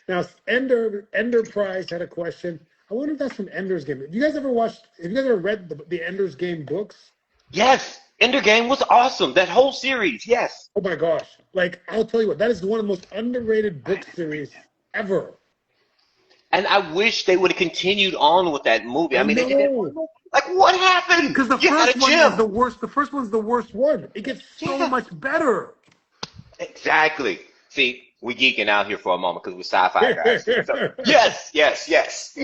Speaker 1: Now, Enderprise had a question. I wonder if that's from Ender's Game. Have you guys ever read the Ender's Game books?
Speaker 2: Yes, Ender Game was awesome. That whole series, yes.
Speaker 1: Oh my gosh! Like I'll tell you what, that is one of the most underrated book series ever.
Speaker 2: And I wish they would have continued on with that movie. I
Speaker 1: I
Speaker 2: mean, they did that one
Speaker 1: know.
Speaker 2: movie. Like, what happened?
Speaker 1: Because the
Speaker 2: You had
Speaker 1: first
Speaker 2: a
Speaker 1: one is
Speaker 2: gym.
Speaker 1: the worst. The first one's the worst one. It gets so
Speaker 2: Yeah,
Speaker 1: much better.
Speaker 2: exactly. See, we geeking out here for a moment because we're sci-fi guys here. So, yes, yes, yes.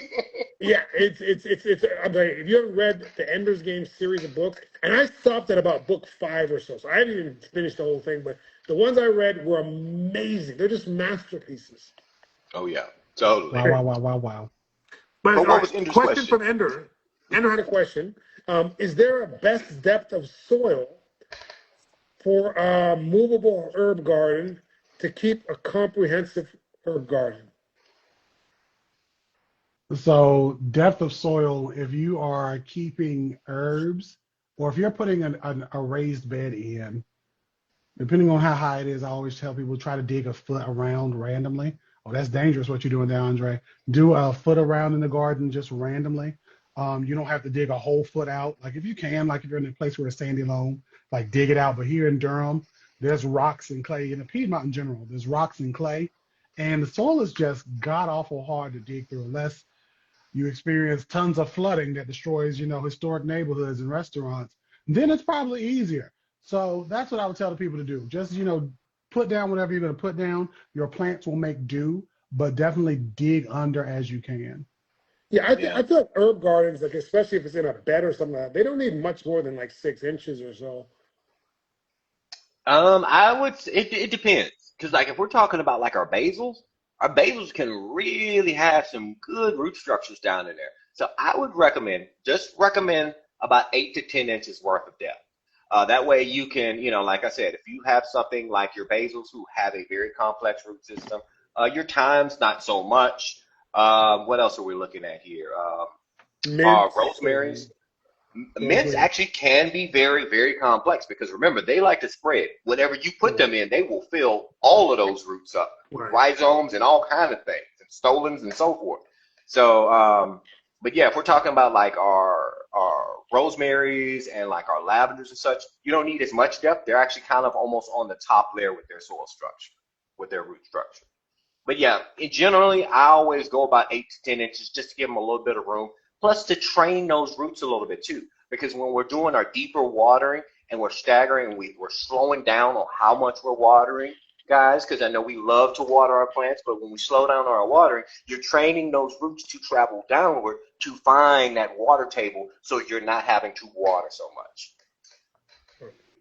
Speaker 1: Yeah, it's. I'm like, if you ever read the Ender's Game series of books, and I stopped at about book 5 or so, so I haven't even finished the whole thing. But the ones I read were amazing. They're just masterpieces.
Speaker 2: Oh yeah, totally.
Speaker 3: Wow, wow, wow, wow, wow.
Speaker 1: But
Speaker 2: But
Speaker 1: all
Speaker 2: what
Speaker 1: right,
Speaker 2: was Ender's
Speaker 1: question
Speaker 2: question?
Speaker 1: from Ender. Ender had a question. Is there a best depth of soil for a movable herb garden to keep a comprehensive herb garden?
Speaker 3: So depth of soil, if you are keeping herbs, or if you're putting a raised bed in, depending on how high it is, I always tell people try to dig a foot around randomly. Oh, that's dangerous what you're doing there, Andre. Do a foot around in the garden just randomly. You don't have to dig a whole foot out. Like if you can, like if you're in a place where it's sandy loam, like dig it out. But here in Durham, there's rocks and clay. In the Piedmont in general, there's rocks and clay. And the soil is just god awful hard to dig through unless you experience tons of flooding that destroys, historic neighborhoods and restaurants, then it's probably easier. So that's what I would tell the people to do. Just, put down whatever you're going to put down. Your plants will make do, but definitely dig under as you can.
Speaker 1: Yeah,
Speaker 2: Yeah.
Speaker 1: I feel like herb gardens, like especially if it's in a bed or something like that, they don't need much more than like 6 inches or so.
Speaker 2: I would. It depends because like if we're talking about like our basils can really have some good root structures down in there. So I would recommend about 8 to 10 inches worth of depth. That way you can, like I said, if you have something like your basils who have a very complex root system, your thyme's not so much. What else are we looking at here?
Speaker 1: Mint,
Speaker 2: Rosemary's. Mints
Speaker 1: rosemary.
Speaker 2: actually can be very, very complex because remember, they like to spread. Whatever you put
Speaker 1: Right,
Speaker 2: them in, they will fill all of those roots up with
Speaker 1: right.
Speaker 2: rhizomes and all kind of things, and stolons and so forth. So, but yeah, if we're talking about like our rosemaries and like our lavenders and such, you don't need as much depth. They're actually kind of almost on the top layer with their soil structure, with their root structure. But yeah, generally, I always go about 8 to 10 inches just to give them a little bit of room. Plus, to train those roots a little bit too, because when we're doing our deeper watering and we're staggering, we're slowing down on how much we're watering, guys. Because I know we love to water our plants, but when we slow down on our watering, you're training those roots to travel downward to find that water table, so you're not having to water so much.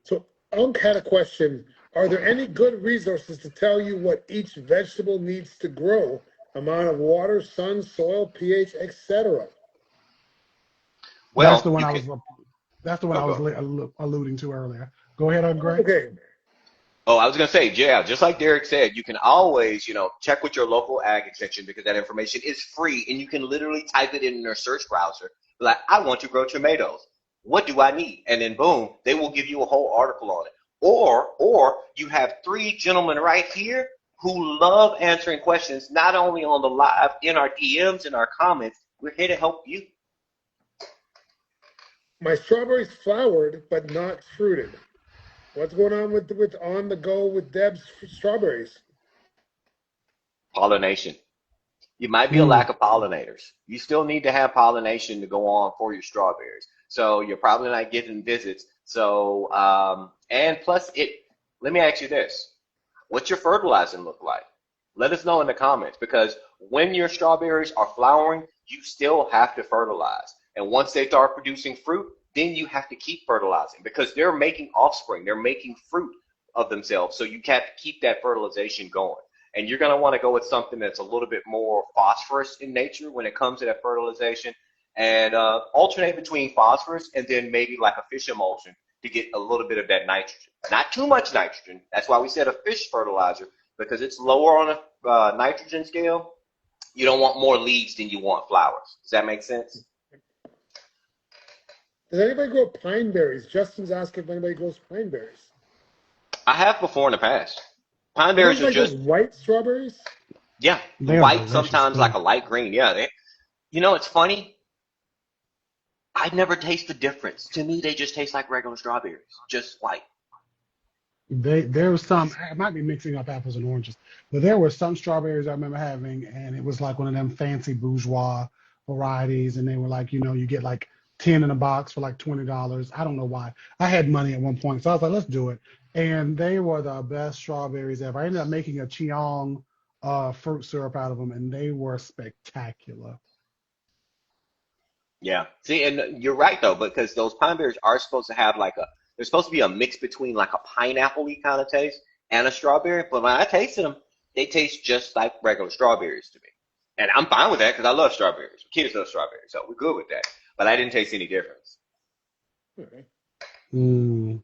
Speaker 1: So Unc had a question. Are there any good resources to tell you what each vegetable needs to grow? Amount of water, sun, soil, pH, etc.
Speaker 3: That's the
Speaker 2: Well,
Speaker 3: one
Speaker 2: you
Speaker 3: I
Speaker 2: can.
Speaker 3: was. That's the one
Speaker 2: Oh,
Speaker 3: I was
Speaker 2: go.
Speaker 3: alluding to earlier. Go ahead, Andre.
Speaker 1: Okay.
Speaker 2: Oh, I was gonna say, yeah, just like Derek said, you can always, check with your local ag extension because that information is free and you can literally type it in their search browser. Like, I want to grow tomatoes. What do I need? And then boom, they will give you a whole article on it. Or you have three gentlemen right here who love answering questions, not only on the live, in our DMs, in our comments. We're here to help you.
Speaker 1: My strawberries flowered but not fruited. What's going on with on the go with Deb's strawberries?
Speaker 2: Pollination. You might be a
Speaker 3: Mm.
Speaker 2: lack of pollinators. You still need to have pollination to go on for your strawberries. So you're probably not getting visits. So, and plus let me ask you this. What's your fertilizing look like? Let us know in the comments because when your strawberries are flowering, you still have to fertilize. And once they start producing fruit, then you have to keep fertilizing because they're making offspring. They're making fruit of themselves. So you have to keep that fertilization going. And you're going to want to go with something that's a little bit more phosphorus in nature when it comes to that fertilization and alternate between phosphorus and then maybe like a fish emulsion to get a little bit of that nitrogen. Not too much nitrogen. That's why we said a fish fertilizer because it's lower on a nitrogen scale. You don't want more leaves than you want flowers. Does that make sense?
Speaker 1: Does anybody grow pine berries? Justin's asking if anybody grows pine berries.
Speaker 2: I have before in the past. Pine
Speaker 1: Are those
Speaker 2: berries are
Speaker 1: like those
Speaker 2: just,
Speaker 1: white strawberries?
Speaker 2: yeah,
Speaker 3: They are
Speaker 2: white,
Speaker 3: delicious
Speaker 2: sometimes like
Speaker 3: too.
Speaker 2: a light green. Yeah, it's funny. I never taste the difference. To me, they just taste like regular strawberries, just white.
Speaker 3: There was some, I might be mixing up apples and oranges, but there were some strawberries I remember having, and it was like one of them fancy bourgeois varieties, and they were like, you get like 10 in a box for like $20. I don't know why. I had money at one point, so I was like, let's do it. And they were the best strawberries ever. I ended up making a Cheong fruit syrup out of them, and they were spectacular.
Speaker 2: Yeah. See, and you're right though, because those pine berries are supposed to have like a, they're supposed to be a mix between like a pineapple-y kind of taste and a strawberry. But when I tasted them, they taste just like regular strawberries to me. And I'm fine with that because I love strawberries. Kids love strawberries, so we're good with that. But I didn't taste any difference.
Speaker 1: Okay.
Speaker 3: Mm.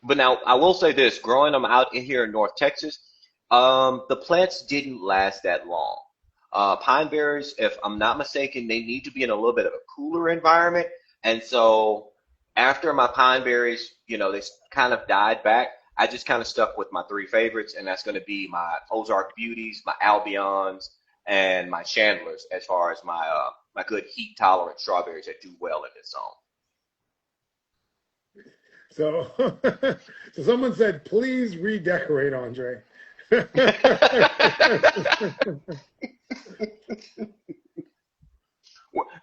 Speaker 2: But now I will say this: growing them out in here in North Texas, the plants didn't last that long. Pine berries, if I'm not mistaken, they need to be in a little bit of a cooler environment. And so after my pine berries, they kind of died back. I just kind of stuck with my three favorites, and that's going to be my Ozark Beauties, my Albions, and my Chandlers, as far as my good heat tolerant strawberries that do well in this zone.
Speaker 1: So, so someone said, please redecorate, Andre.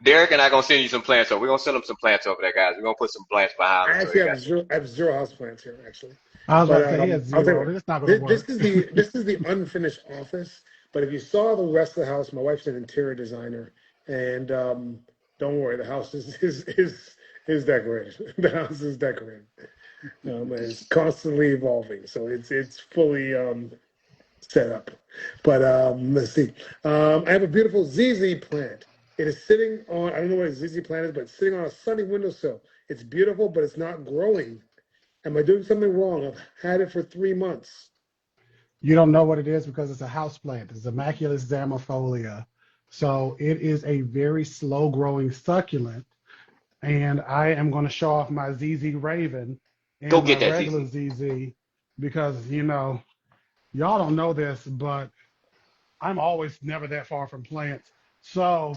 Speaker 2: Derek and I gonna send you some plants over. We're gonna send them some plants over there, guys. We're gonna put some plants behind
Speaker 1: I
Speaker 2: them. So
Speaker 1: actually
Speaker 2: you
Speaker 1: have
Speaker 2: got
Speaker 1: zero house plants here, actually.
Speaker 3: I was about
Speaker 1: But
Speaker 3: to say, he has
Speaker 1: I'll tell you
Speaker 3: zero.
Speaker 1: what,
Speaker 3: It's not going to
Speaker 1: this
Speaker 3: work.
Speaker 1: is the unfinished office. But if you saw the rest of the house, my wife's an interior designer, and don't worry, the house is decorated. The house is decorated. It's constantly evolving, so it's fully set up. But let's see. I have a beautiful ZZ plant. It is sitting on, I don't know what a ZZ plant is, but it's sitting on a sunny windowsill. It's beautiful, but it's not growing. Am I doing something wrong? I've had it for 3 months.
Speaker 3: You don't know what it is because it's a house plant. It's Immaculate Zammifolia. So it is a very slow growing succulent. And I am going to show off my ZZ Raven
Speaker 2: go
Speaker 3: and my
Speaker 2: get that,
Speaker 3: regular
Speaker 2: ZZ.
Speaker 3: ZZ because, y'all don't know this, but I'm always never that far from plants. So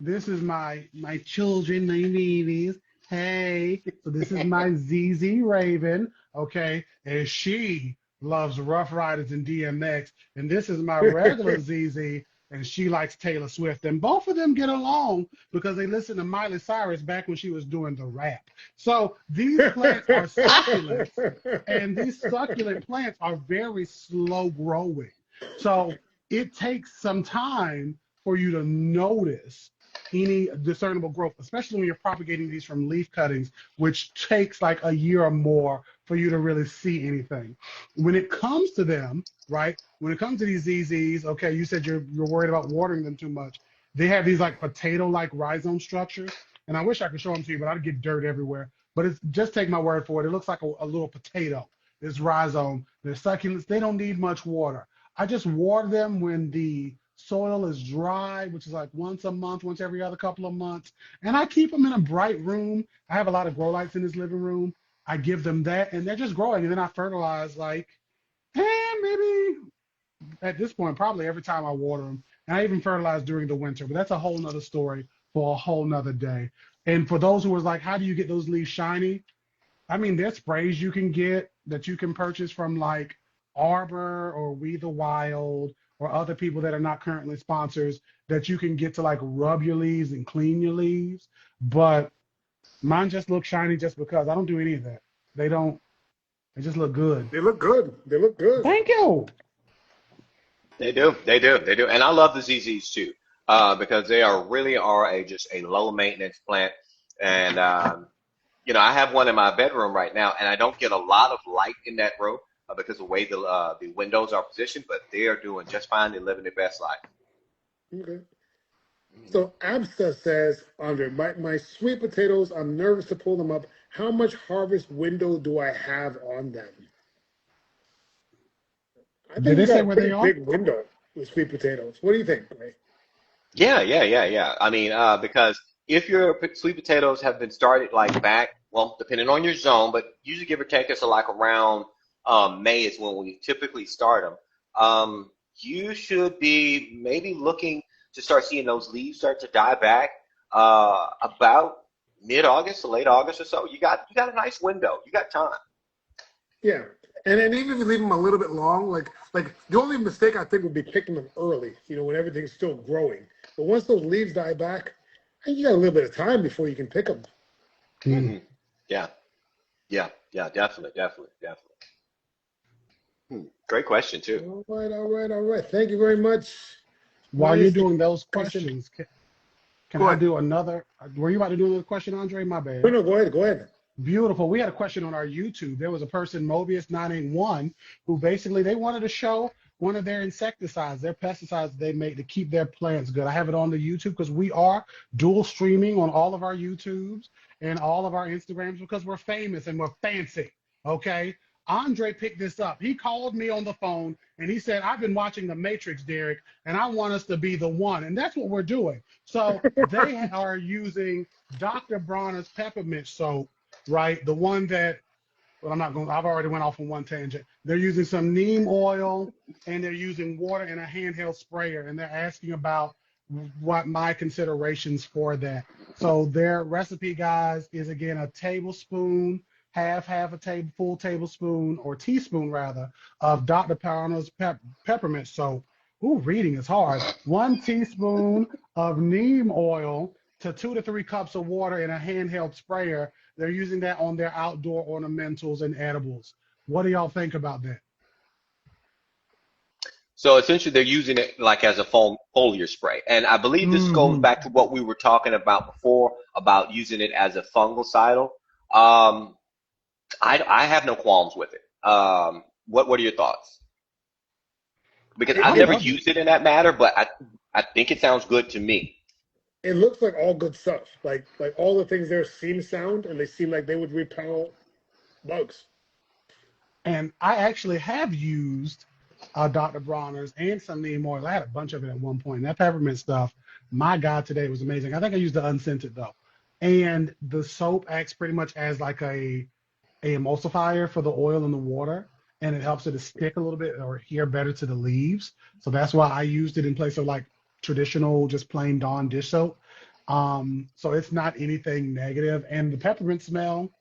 Speaker 3: this is my children, my babies. Hey, so this is my ZZ Raven, okay? And she loves Rough Riders and DMX. And this is my regular ZZ, and she likes Taylor Swift. And both of them get along because they listen to Miley Cyrus back when she was doing the rap. So these plants are succulents, and these succulent plants are very slow growing. So it takes some time for you to notice any discernible growth, especially when you're propagating these from leaf cuttings, which takes like a year or more for you to really see anything. When it comes to them, right? When it comes to these ZZs, okay, you said you're worried about watering them too much. They have these like potato-like rhizome structures, and I wish I could show them to you, but I'd get dirt everywhere. But it's just take my word for it. It looks like a little potato. This rhizome, they're succulents. They don't need much water. I just water them when the soil is dry, which is like once a month, once every other couple of months. And I keep them in a bright room. I have a lot of grow lights in this living room. I give them that, and they're just growing. And then I fertilize like, maybe at this point, probably every time I water them. And I even fertilize during the winter, but that's a whole nother story for a whole nother day. And for those who was like, how do you get those leaves shiny? I mean, there's sprays you can get that you can purchase from like Arbor or We the Wild or other people that are not currently sponsors that you can get to like rub your leaves and clean your leaves. But mine just look shiny just because I don't do any of that. They don't, they just look good.
Speaker 1: They look good. They look good.
Speaker 3: Thank you.
Speaker 2: They do, they do, they do, and I love the ZZs too, because they really are just a low maintenance plant, and I have one in my bedroom right now, and I don't get a lot of light in that room because of the way the windows are positioned, but they are doing just fine. They're living their best life.
Speaker 1: Okay. So Absa says, Andre, my sweet potatoes, I'm nervous to pull them up. How much harvest window do I have on them? I
Speaker 3: Did
Speaker 1: think
Speaker 3: they
Speaker 1: you got
Speaker 3: say
Speaker 1: a
Speaker 3: where they
Speaker 1: pretty
Speaker 3: are?
Speaker 1: big window with sweet potatoes. What do you think, Ray?
Speaker 2: Yeah. I mean, because if your sweet potatoes have been started like back, well, depending on your zone, but usually give or take us like around May is when we typically start them. You should be maybe looking to start seeing those leaves start to die back about mid-August to late August or so. You got a nice window. You got time.
Speaker 1: Yeah. And then even if you leave them a little bit long, like the only mistake I think would be picking them early, when everything's still growing. But once those leaves die back, I think you got a little bit of time before you can pick them.
Speaker 2: Mm-hmm. Yeah. Definitely. Great question too.
Speaker 1: All right. Thank you very much.
Speaker 3: While you're doing those
Speaker 1: Question.
Speaker 3: questions, can
Speaker 1: Go
Speaker 3: I
Speaker 1: ahead.
Speaker 3: do another? Were you about to do another question, Andre? My bad.
Speaker 1: No, go ahead.
Speaker 3: Beautiful. We had a question on our YouTube. There was a person, Mobius981, who basically they wanted to show one of their insecticides, their pesticides they make to keep their plants good. I have it on the YouTube because we are dual streaming on all of our YouTubes and all of our Instagrams because we're famous and we're fancy. Okay. Andre picked this up. He called me on the phone and he said, I've been watching The Matrix, Derek, and I want us to be the one. And that's what we're doing. So they are using Dr. Bronner's peppermint soap, right? The one that, well, I've already went off on one tangent. They're using some neem oil and they're using water and a handheld sprayer. And they're asking about what my considerations for that. So their recipe, guys, is again a tablespoon, half a full tablespoon or teaspoon rather of Dr. Bronner's peppermint soap. Ooh, reading is hard. 1 teaspoon of neem oil to 2 to 3 cups of water in a handheld sprayer. They're using that on their outdoor ornamentals and edibles. What do y'all think about that?
Speaker 2: So essentially, they're using it like as a foliar spray, and I believe this goes back to what we were talking about before about using it as a fungicidal. I have no qualms with it. What are your thoughts? Because I've never used it in that matter, but I think it sounds good to me.
Speaker 1: It looks like all good stuff. Like all the things there seem sound, and they seem like they would repel bugs.
Speaker 3: And I actually have used Dr. Bronner's and some neem oil. I had a bunch of it at one point. And that peppermint stuff, my God, today was amazing. I think I used the unscented though. And the soap acts pretty much as like a emulsifier for the oil and the water, and it helps it to stick a little bit or adhere better to the leaves. So that's why I used it in place of like traditional, just plain Dawn dish soap. So it's not anything negative. And the peppermint smell,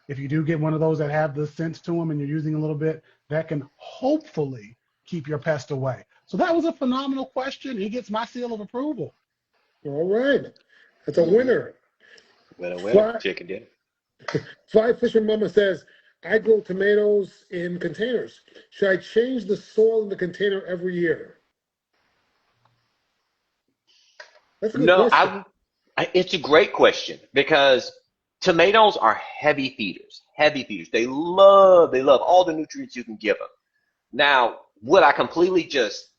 Speaker 3: if you do get one of those that have the scents to them and you're using a little bit, that can hopefully keep your pest away. So that was a phenomenal question. He gets my seal of approval.
Speaker 1: All right. That's a winner.
Speaker 2: Winner. Chicken dinner.
Speaker 1: Fly Fisher Mama says, I grow tomatoes in containers. Should I change the soil in the container every year? That's a good question.
Speaker 2: It's a great question because tomatoes are heavy feeders. They love all the nutrients you can give them. Now, would I completely just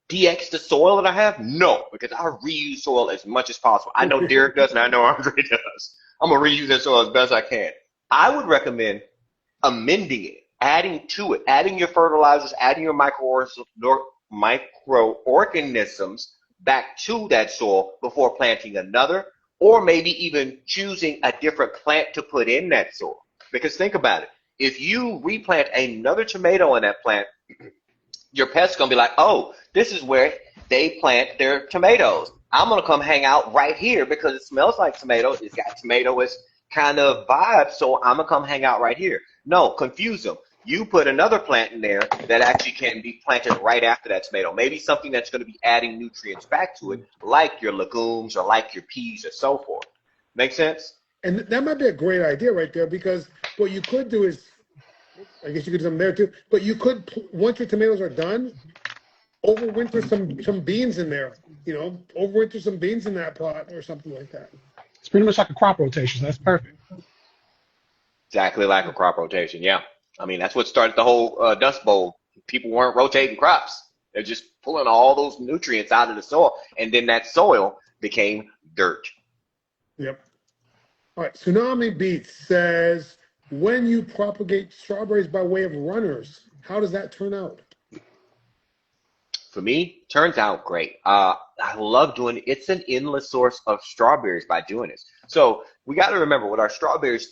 Speaker 2: DX the soil that I have? No, because I reuse soil as much as possible. I know Derek does and I know Andre does. I'm going to reuse that soil as best I can. I would recommend amending it, adding to it, adding your fertilizers, adding your microorganisms back to that soil before planting another, or maybe even choosing a different plant to put in that soil. Because think about it. If you replant another tomato in that plant, your pet's going to be like, oh, this is where they plant their tomatoes. I'm going to come hang out right here because it smells like tomatoes. It's got tomatoish kind of vibe, so I'm going to come hang out right here. No, confuse them. You put another plant in there that actually can be planted right after that tomato. Maybe something that's going to be adding nutrients back to it, like your legumes or like your peas or so forth. Make sense?
Speaker 1: And that might be a great idea right there, because what you could do is, I guess you could do something there too, but you could, once your tomatoes are done, overwinter some beans in there, overwinter some beans in that pot or something like that.
Speaker 3: It's pretty much like a crop rotation. So that's perfect.
Speaker 2: Exactly like a crop rotation, yeah. I mean, that's what started the whole Dust Bowl. People weren't rotating crops. They're just pulling all those nutrients out of the soil, and then that soil became dirt.
Speaker 1: Yep. All right, Tsunami Beats says, when you propagate strawberries by way of runners, how does that turn out?
Speaker 2: For me, turns out great. I love doing it. It's an endless source of strawberries by doing this. So we got to remember with our strawberries,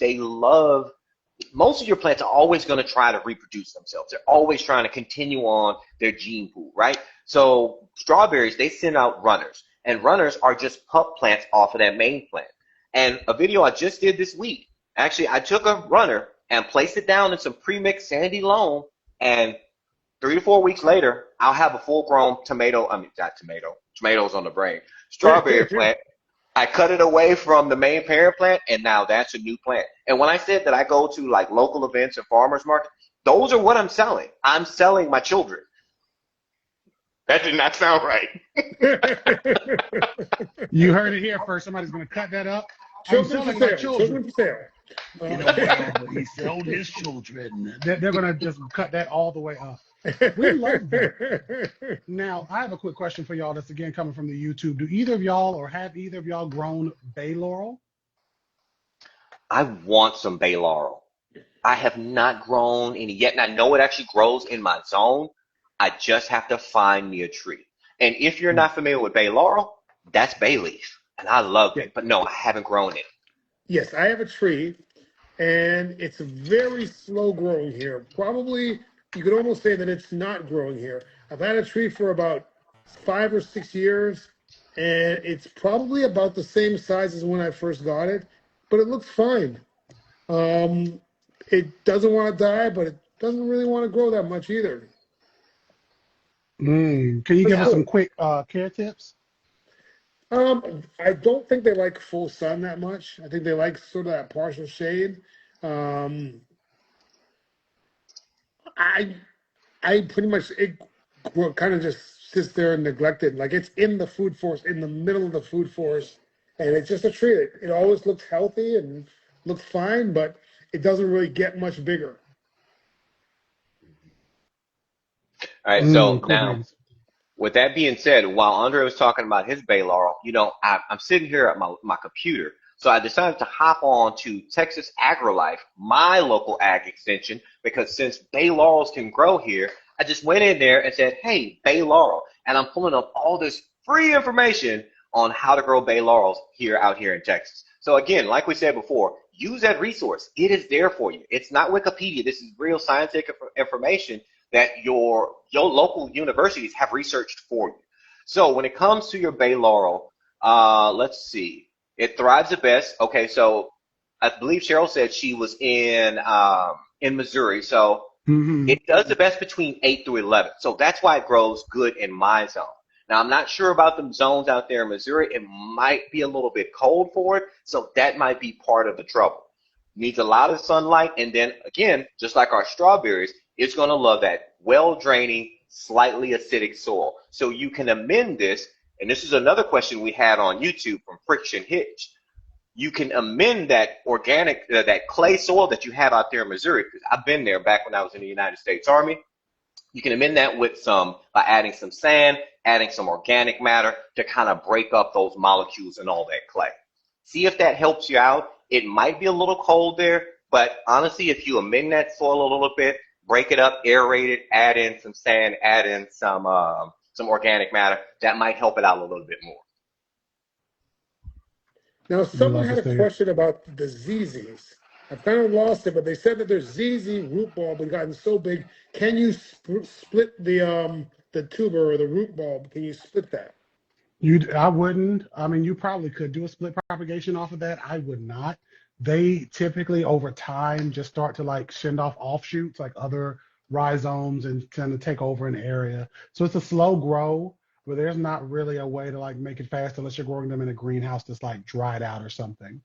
Speaker 2: most of your plants are always going to try to reproduce themselves. They're always trying to continue on their gene pool, right? So strawberries, they send out runners. and runners are just pup plants off of that main plant. And a video I just did this week, actually, I took a runner and placed it down in some pre-mixed sandy loam, and 3 to 4 weeks later, I'll have a full-grown tomatoes on the brain, strawberry plant. I cut it away from the main parent plant, and now that's a new plant. And when I said that I go to like local events and farmers market, those are what I'm selling. I'm selling my children. That did not sound right.
Speaker 3: You heard it here first. Somebody's going to cut that up.
Speaker 1: Children for sale. Children for sale.
Speaker 3: You know, well, he sold his children. They're going to just cut that all the way up. We love that. Now, I have a quick question for y'all that's, again, coming from the YouTube. Do either of y'all or have either of y'all grown bay laurel?
Speaker 2: I want some bay laurel. I have not grown any yet, and I know it actually grows in my zone. I just have to find me a tree. And if you're not familiar with bay laurel, that's bay leaf, and I love it. But no, I haven't grown it.
Speaker 1: Yes, I have a tree, and it's very slow growing here. Probably, you could almost say that it's not growing here. I've had a tree for about 5 or 6 years, and it's probably about the same size as when I first got it, but it looks fine. It doesn't want to die, but it doesn't really want to grow that much either.
Speaker 3: Can you give us some quick care tips?
Speaker 1: I don't think they like full sun that much. I think they like sort of that partial shade. I pretty much, it kind of just sits there and neglected. Like it's in the food forest, in the middle of the food forest, and it's just a tree. It always looks healthy and looks fine, but it doesn't really get much bigger.
Speaker 2: All right, so now, with that being said, while Andre was talking about his bay laurel, you know, I'm sitting here at my computer, so I decided to hop on to Texas AgriLife, my local ag extension, because since bay laurels can grow here, I just went in there and said, hey, bay laurel, and I'm pulling up all this free information on how to grow bay laurels out here in Texas. So again, like we said before, use that resource. It is there for you. It's not Wikipedia. This is real scientific information that your local universities have researched for you. So when it comes to your bay laurel, let's see, it thrives the best. Okay, so I believe Cheryl said she was in Missouri, so it does the best between 8 through 11. So that's why it grows good in my zone. Now, I'm not sure about the zones out there in Missouri. It might be a little bit cold for it, so that might be part of the trouble. Needs a lot of sunlight, and then again, just like our strawberries, it's going to love that well-draining, slightly acidic soil. So you can amend this, and this is another question we had on YouTube from Friction Hitch. You can amend that organic, that clay soil that you have out there in Missouri, because I've been there back when I was in the United States Army. You can amend that with by adding some sand, adding some organic matter to kind of break up those molecules and all that clay. See if that helps you out. It might be a little cold there, but honestly, if you amend that soil a little bit, break it up, aerate it, add in some sand, add in some organic matter, that might help it out a little bit more.
Speaker 1: Now, someone had a question about the ZZs. I've kind of lost it, but they said that their ZZ root bulb had gotten so big. Can you split the tuber or the root bulb? Can you split that?
Speaker 3: I wouldn't. I mean, you probably could do a split propagation off of that. I would not. They typically, over time, just start to like send off offshoots, like other rhizomes, and kind of take over an area. So it's a slow grow, but there's not really a way to like make it fast unless you're growing them in a greenhouse that's like dried out or something.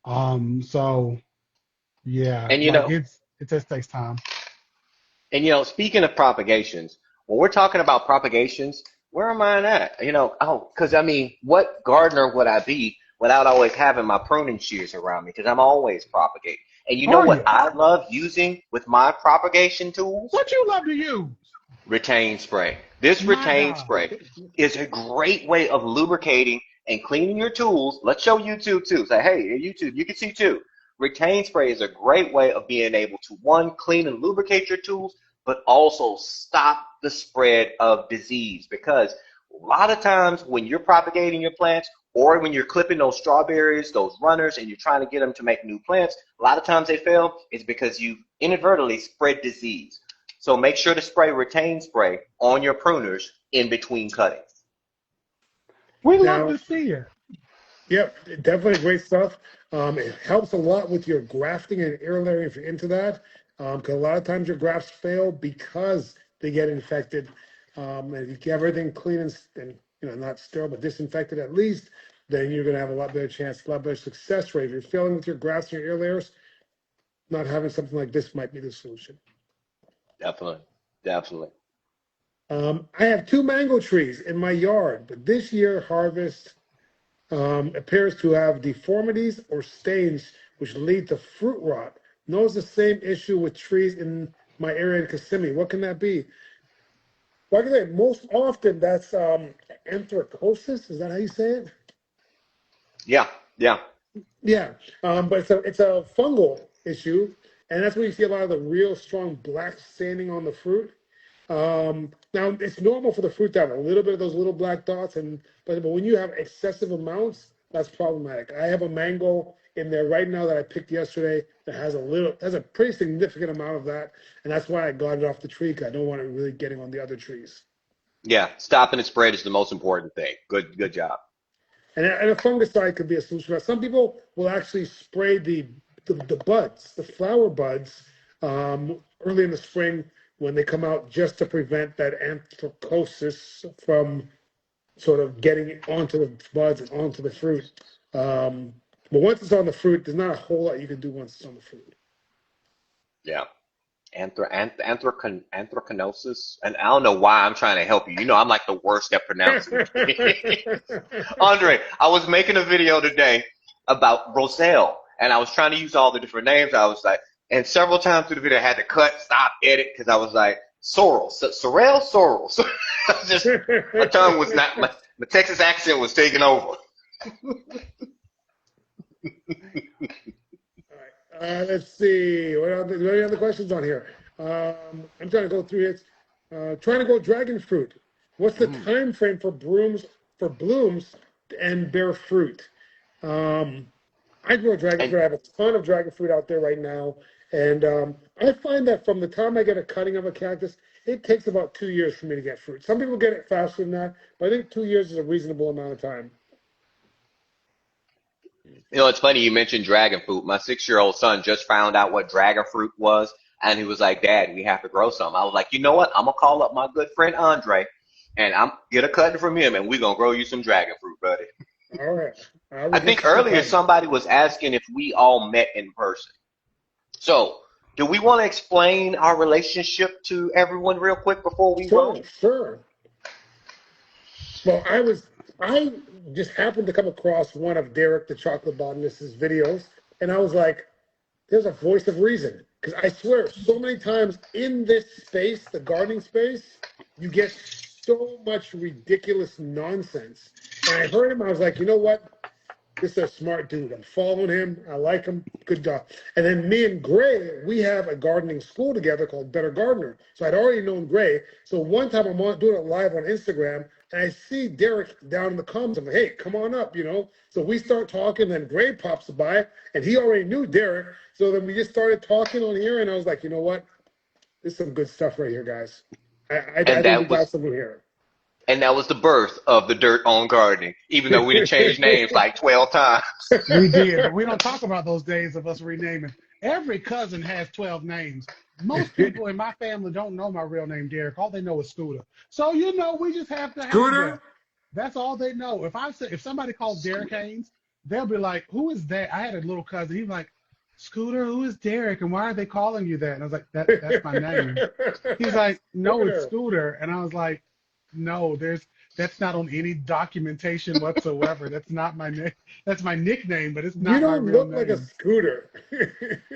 Speaker 3: So yeah,
Speaker 2: and you
Speaker 3: like
Speaker 2: know,
Speaker 3: it just takes time.
Speaker 2: And you know, speaking of propagations, when we're talking about propagations, where am I at? You know, because I mean, what gardener would I be without always having my pruning shears around me? Because I'm always propagating. And you know what I love using with my propagation tools?
Speaker 3: What you love to use?
Speaker 2: Retain spray. This retain spray is a great way of lubricating and cleaning your tools. Let's show YouTube too. Say, hey, YouTube, you can see too. Retain spray is a great way of being able to, one, clean and lubricate your tools, but also stop the spread of disease. Because a lot of times when you're propagating your plants, or when you're clipping those strawberries, those runners, and you're trying to get them to make new plants, a lot of times they fail is because you inadvertently spread disease. So make sure to spray retain spray on your pruners in between cuttings.
Speaker 3: We love
Speaker 1: Now,
Speaker 3: to see it.
Speaker 1: yep, definitely great stuff. It helps a lot with your grafting and air layering if you're into that. Because a lot of times your grafts fail because they get infected. And if you keep everything clean and not sterile but disinfected at least, then you're going to have a lot better chance, a lot better success rate. If you're failing with your grafts and your air layers, not having something like this might be the solution.
Speaker 2: Definitely. Definitely.
Speaker 1: I have 2 mango trees in my yard, but this year harvest appears to have deformities or stains which lead to fruit rot. Knows the same issue with trees in my area in Kissimmee. What can that be? Like I said, most often that's anthracosis. Is that how you say it?
Speaker 2: Yeah. Yeah.
Speaker 1: Yeah, but it's a fungal issue, and that's where you see a lot of the real strong black staining on the fruit. Now it's normal for the fruit to have a little bit of those little black dots, but when you have excessive amounts, that's problematic. I have a mango in there right now that I picked yesterday that has a pretty significant amount of that, and that's why I got it off the tree because I don't want it really getting on the other trees.
Speaker 2: Yeah. Stopping the spread is the most important thing. Good job.
Speaker 1: And a fungicide could be a solution. Some people will actually spray the buds, the flower buds, early in the spring when they come out, just to prevent that anthracosis from sort of getting onto the buds and onto the fruit. But once it's on the fruit, there's not a whole lot you can do once it's on the fruit.
Speaker 2: Yeah. Anthracanosis. And I don't know why I'm trying to help you. You know, I'm like the worst at pronouncing. Andre, I was making a video today about Roselle, and I was trying to use all the different names. I was like, and several times through the video, I had to cut, stop, edit, because I was like, Sorrel. Just my tongue was not, my Texas accent was taking over.
Speaker 1: All right, let's see. What are any other questions on here? I'm trying to go through it. Trying to go dragon fruit. What's the time frame for blooms and bear fruit? I grow dragon
Speaker 2: And
Speaker 1: fruit. I have a ton of dragon fruit out there right now, and I find that from the time I get a cutting of a cactus, it takes about 2 years for me to get fruit. Some people get it faster than that, but I think 2 years is a reasonable amount of time.
Speaker 2: you know, it's funny you mentioned dragon fruit. My 6-year-old son just found out what dragon fruit was, and he was like, "Dad, we have to grow some." I was like, "You know what? I'm gonna call up my good friend Andre, and I'm get a cutting from him, and we're gonna grow you some dragon fruit, buddy."
Speaker 1: All right. I'll
Speaker 2: I
Speaker 1: get
Speaker 2: think
Speaker 1: you some
Speaker 2: earlier
Speaker 1: cutting.
Speaker 2: somebody was asking if we all met in person. So, do we want to explain our relationship to everyone real quick before we
Speaker 1: Sure,
Speaker 2: roll?
Speaker 1: sure. Well, I just happened to come across one of Derek the Chocolate Botanist's videos, and I was like, there's a voice of reason. Because I swear, so many times in this space, the gardening space, you get so much ridiculous nonsense. And I heard him, I was like, you know what? This is a smart dude. I'm following him. I like him. Good job. And then me and Gray, we have a gardening school together called Better Gardener. So I'd already known Gray. So one time I'm doing it live on Instagram, and I see Derek down in the comments. I'm like, hey, come on up. So we start talking, then Gray pops by, and he already knew Derek. So then we just started talking on here, and I was like, you know what? This is some good stuff right here, guys. I
Speaker 2: And
Speaker 1: think we
Speaker 2: that
Speaker 1: got
Speaker 2: was
Speaker 1: something here.
Speaker 2: and that was the birth of the Dirt on Gardening, even though we done changed names like 12 times.
Speaker 3: We did, but we don't talk about those days of us renaming. Every cousin has 12 names. Most people in my family don't know my real name, Derek. All they know is Scooter. So we just have to have that.
Speaker 1: Scooter?
Speaker 3: That's all they know. If somebody calls Derek Haynes, they'll be like, "Who is that?" I had a little cousin. He's like, "Scooter, who is Derek, and why are they calling you that?" And I was like, "That's my name." He's like, "No, it's
Speaker 1: Scooter.
Speaker 3: Scooter," and I was like, "No, that's not on any documentation whatsoever. That's not my name. That's my nickname, but it's
Speaker 1: You
Speaker 3: not my
Speaker 1: don't
Speaker 3: real
Speaker 1: look like a
Speaker 3: name."
Speaker 1: scooter.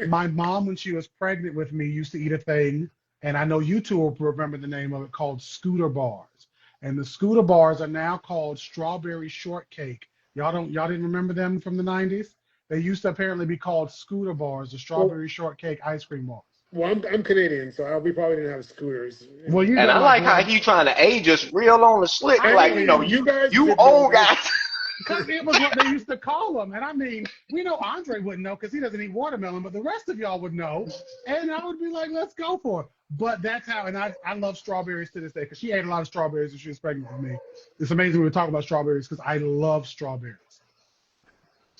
Speaker 3: My mom, when she was pregnant with me, used to eat a thing, and I know you two will remember the name of it, called Scooter Bars. And the Scooter Bars are now called Strawberry Shortcake. Y'all didn't remember them from the 90s? They used to apparently be called Scooter Bars, the
Speaker 1: well,
Speaker 3: Strawberry Shortcake ice cream bars.
Speaker 1: I'm Canadian, so we probably didn't have scooters.
Speaker 3: Well, you
Speaker 2: And
Speaker 3: know,
Speaker 2: I
Speaker 3: like
Speaker 2: like how
Speaker 3: when
Speaker 2: he trying to age us real on the slick,
Speaker 3: I
Speaker 1: I
Speaker 2: like,
Speaker 1: know
Speaker 3: mean,
Speaker 1: you guys
Speaker 2: you
Speaker 1: did know
Speaker 2: old
Speaker 1: this.
Speaker 2: guys.
Speaker 3: because it was what they used to call them. And I mean, we know Andre wouldn't know because he doesn't eat watermelon, but the rest of y'all would know. And I would be like, let's go for it. But that's how, and I love strawberries to this day because she ate a lot of strawberries when she was pregnant with me. It's amazing we were talking about strawberries because I love strawberries.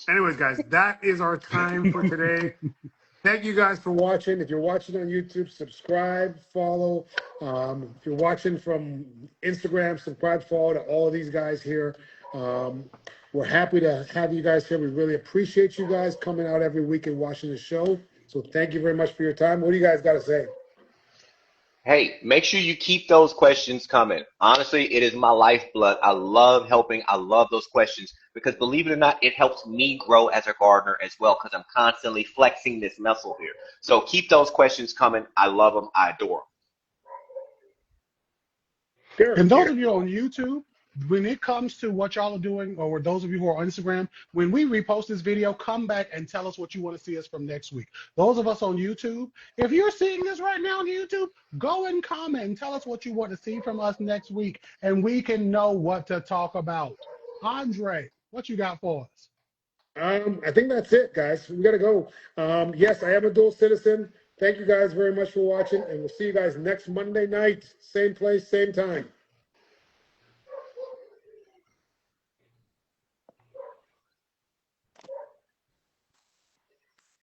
Speaker 1: Anyways, guys, that is our time for today. Thank you guys for watching. If you're watching on YouTube, subscribe, follow. If you're watching from Instagram, subscribe, follow to all of these guys here. We're happy to have you guys here. We really appreciate you guys coming out every week and watching the show. So thank you very much for your time. What do you guys got to say?
Speaker 2: Hey, make sure you keep those questions coming. Honestly, it is my lifeblood. I love helping. I love those questions because believe it or not, it helps me grow as a gardener as well because I'm constantly flexing this muscle here. So keep those questions coming. I love them. I adore them.
Speaker 3: And those of you on YouTube, when it comes to what y'all are doing, or those of you who are on Instagram, when we repost this video, come back and tell us what you want to see us from next week. Those of us on YouTube, if you're seeing this right now on YouTube, go and comment and tell us what you want to see from us next week, and we can know what to talk about. Andre, what you got for us?
Speaker 1: I think that's it, guys. We got to go. Yes, I am a dual citizen. Thank you guys very much for watching, and we'll see you guys next Monday night. Same place, same time.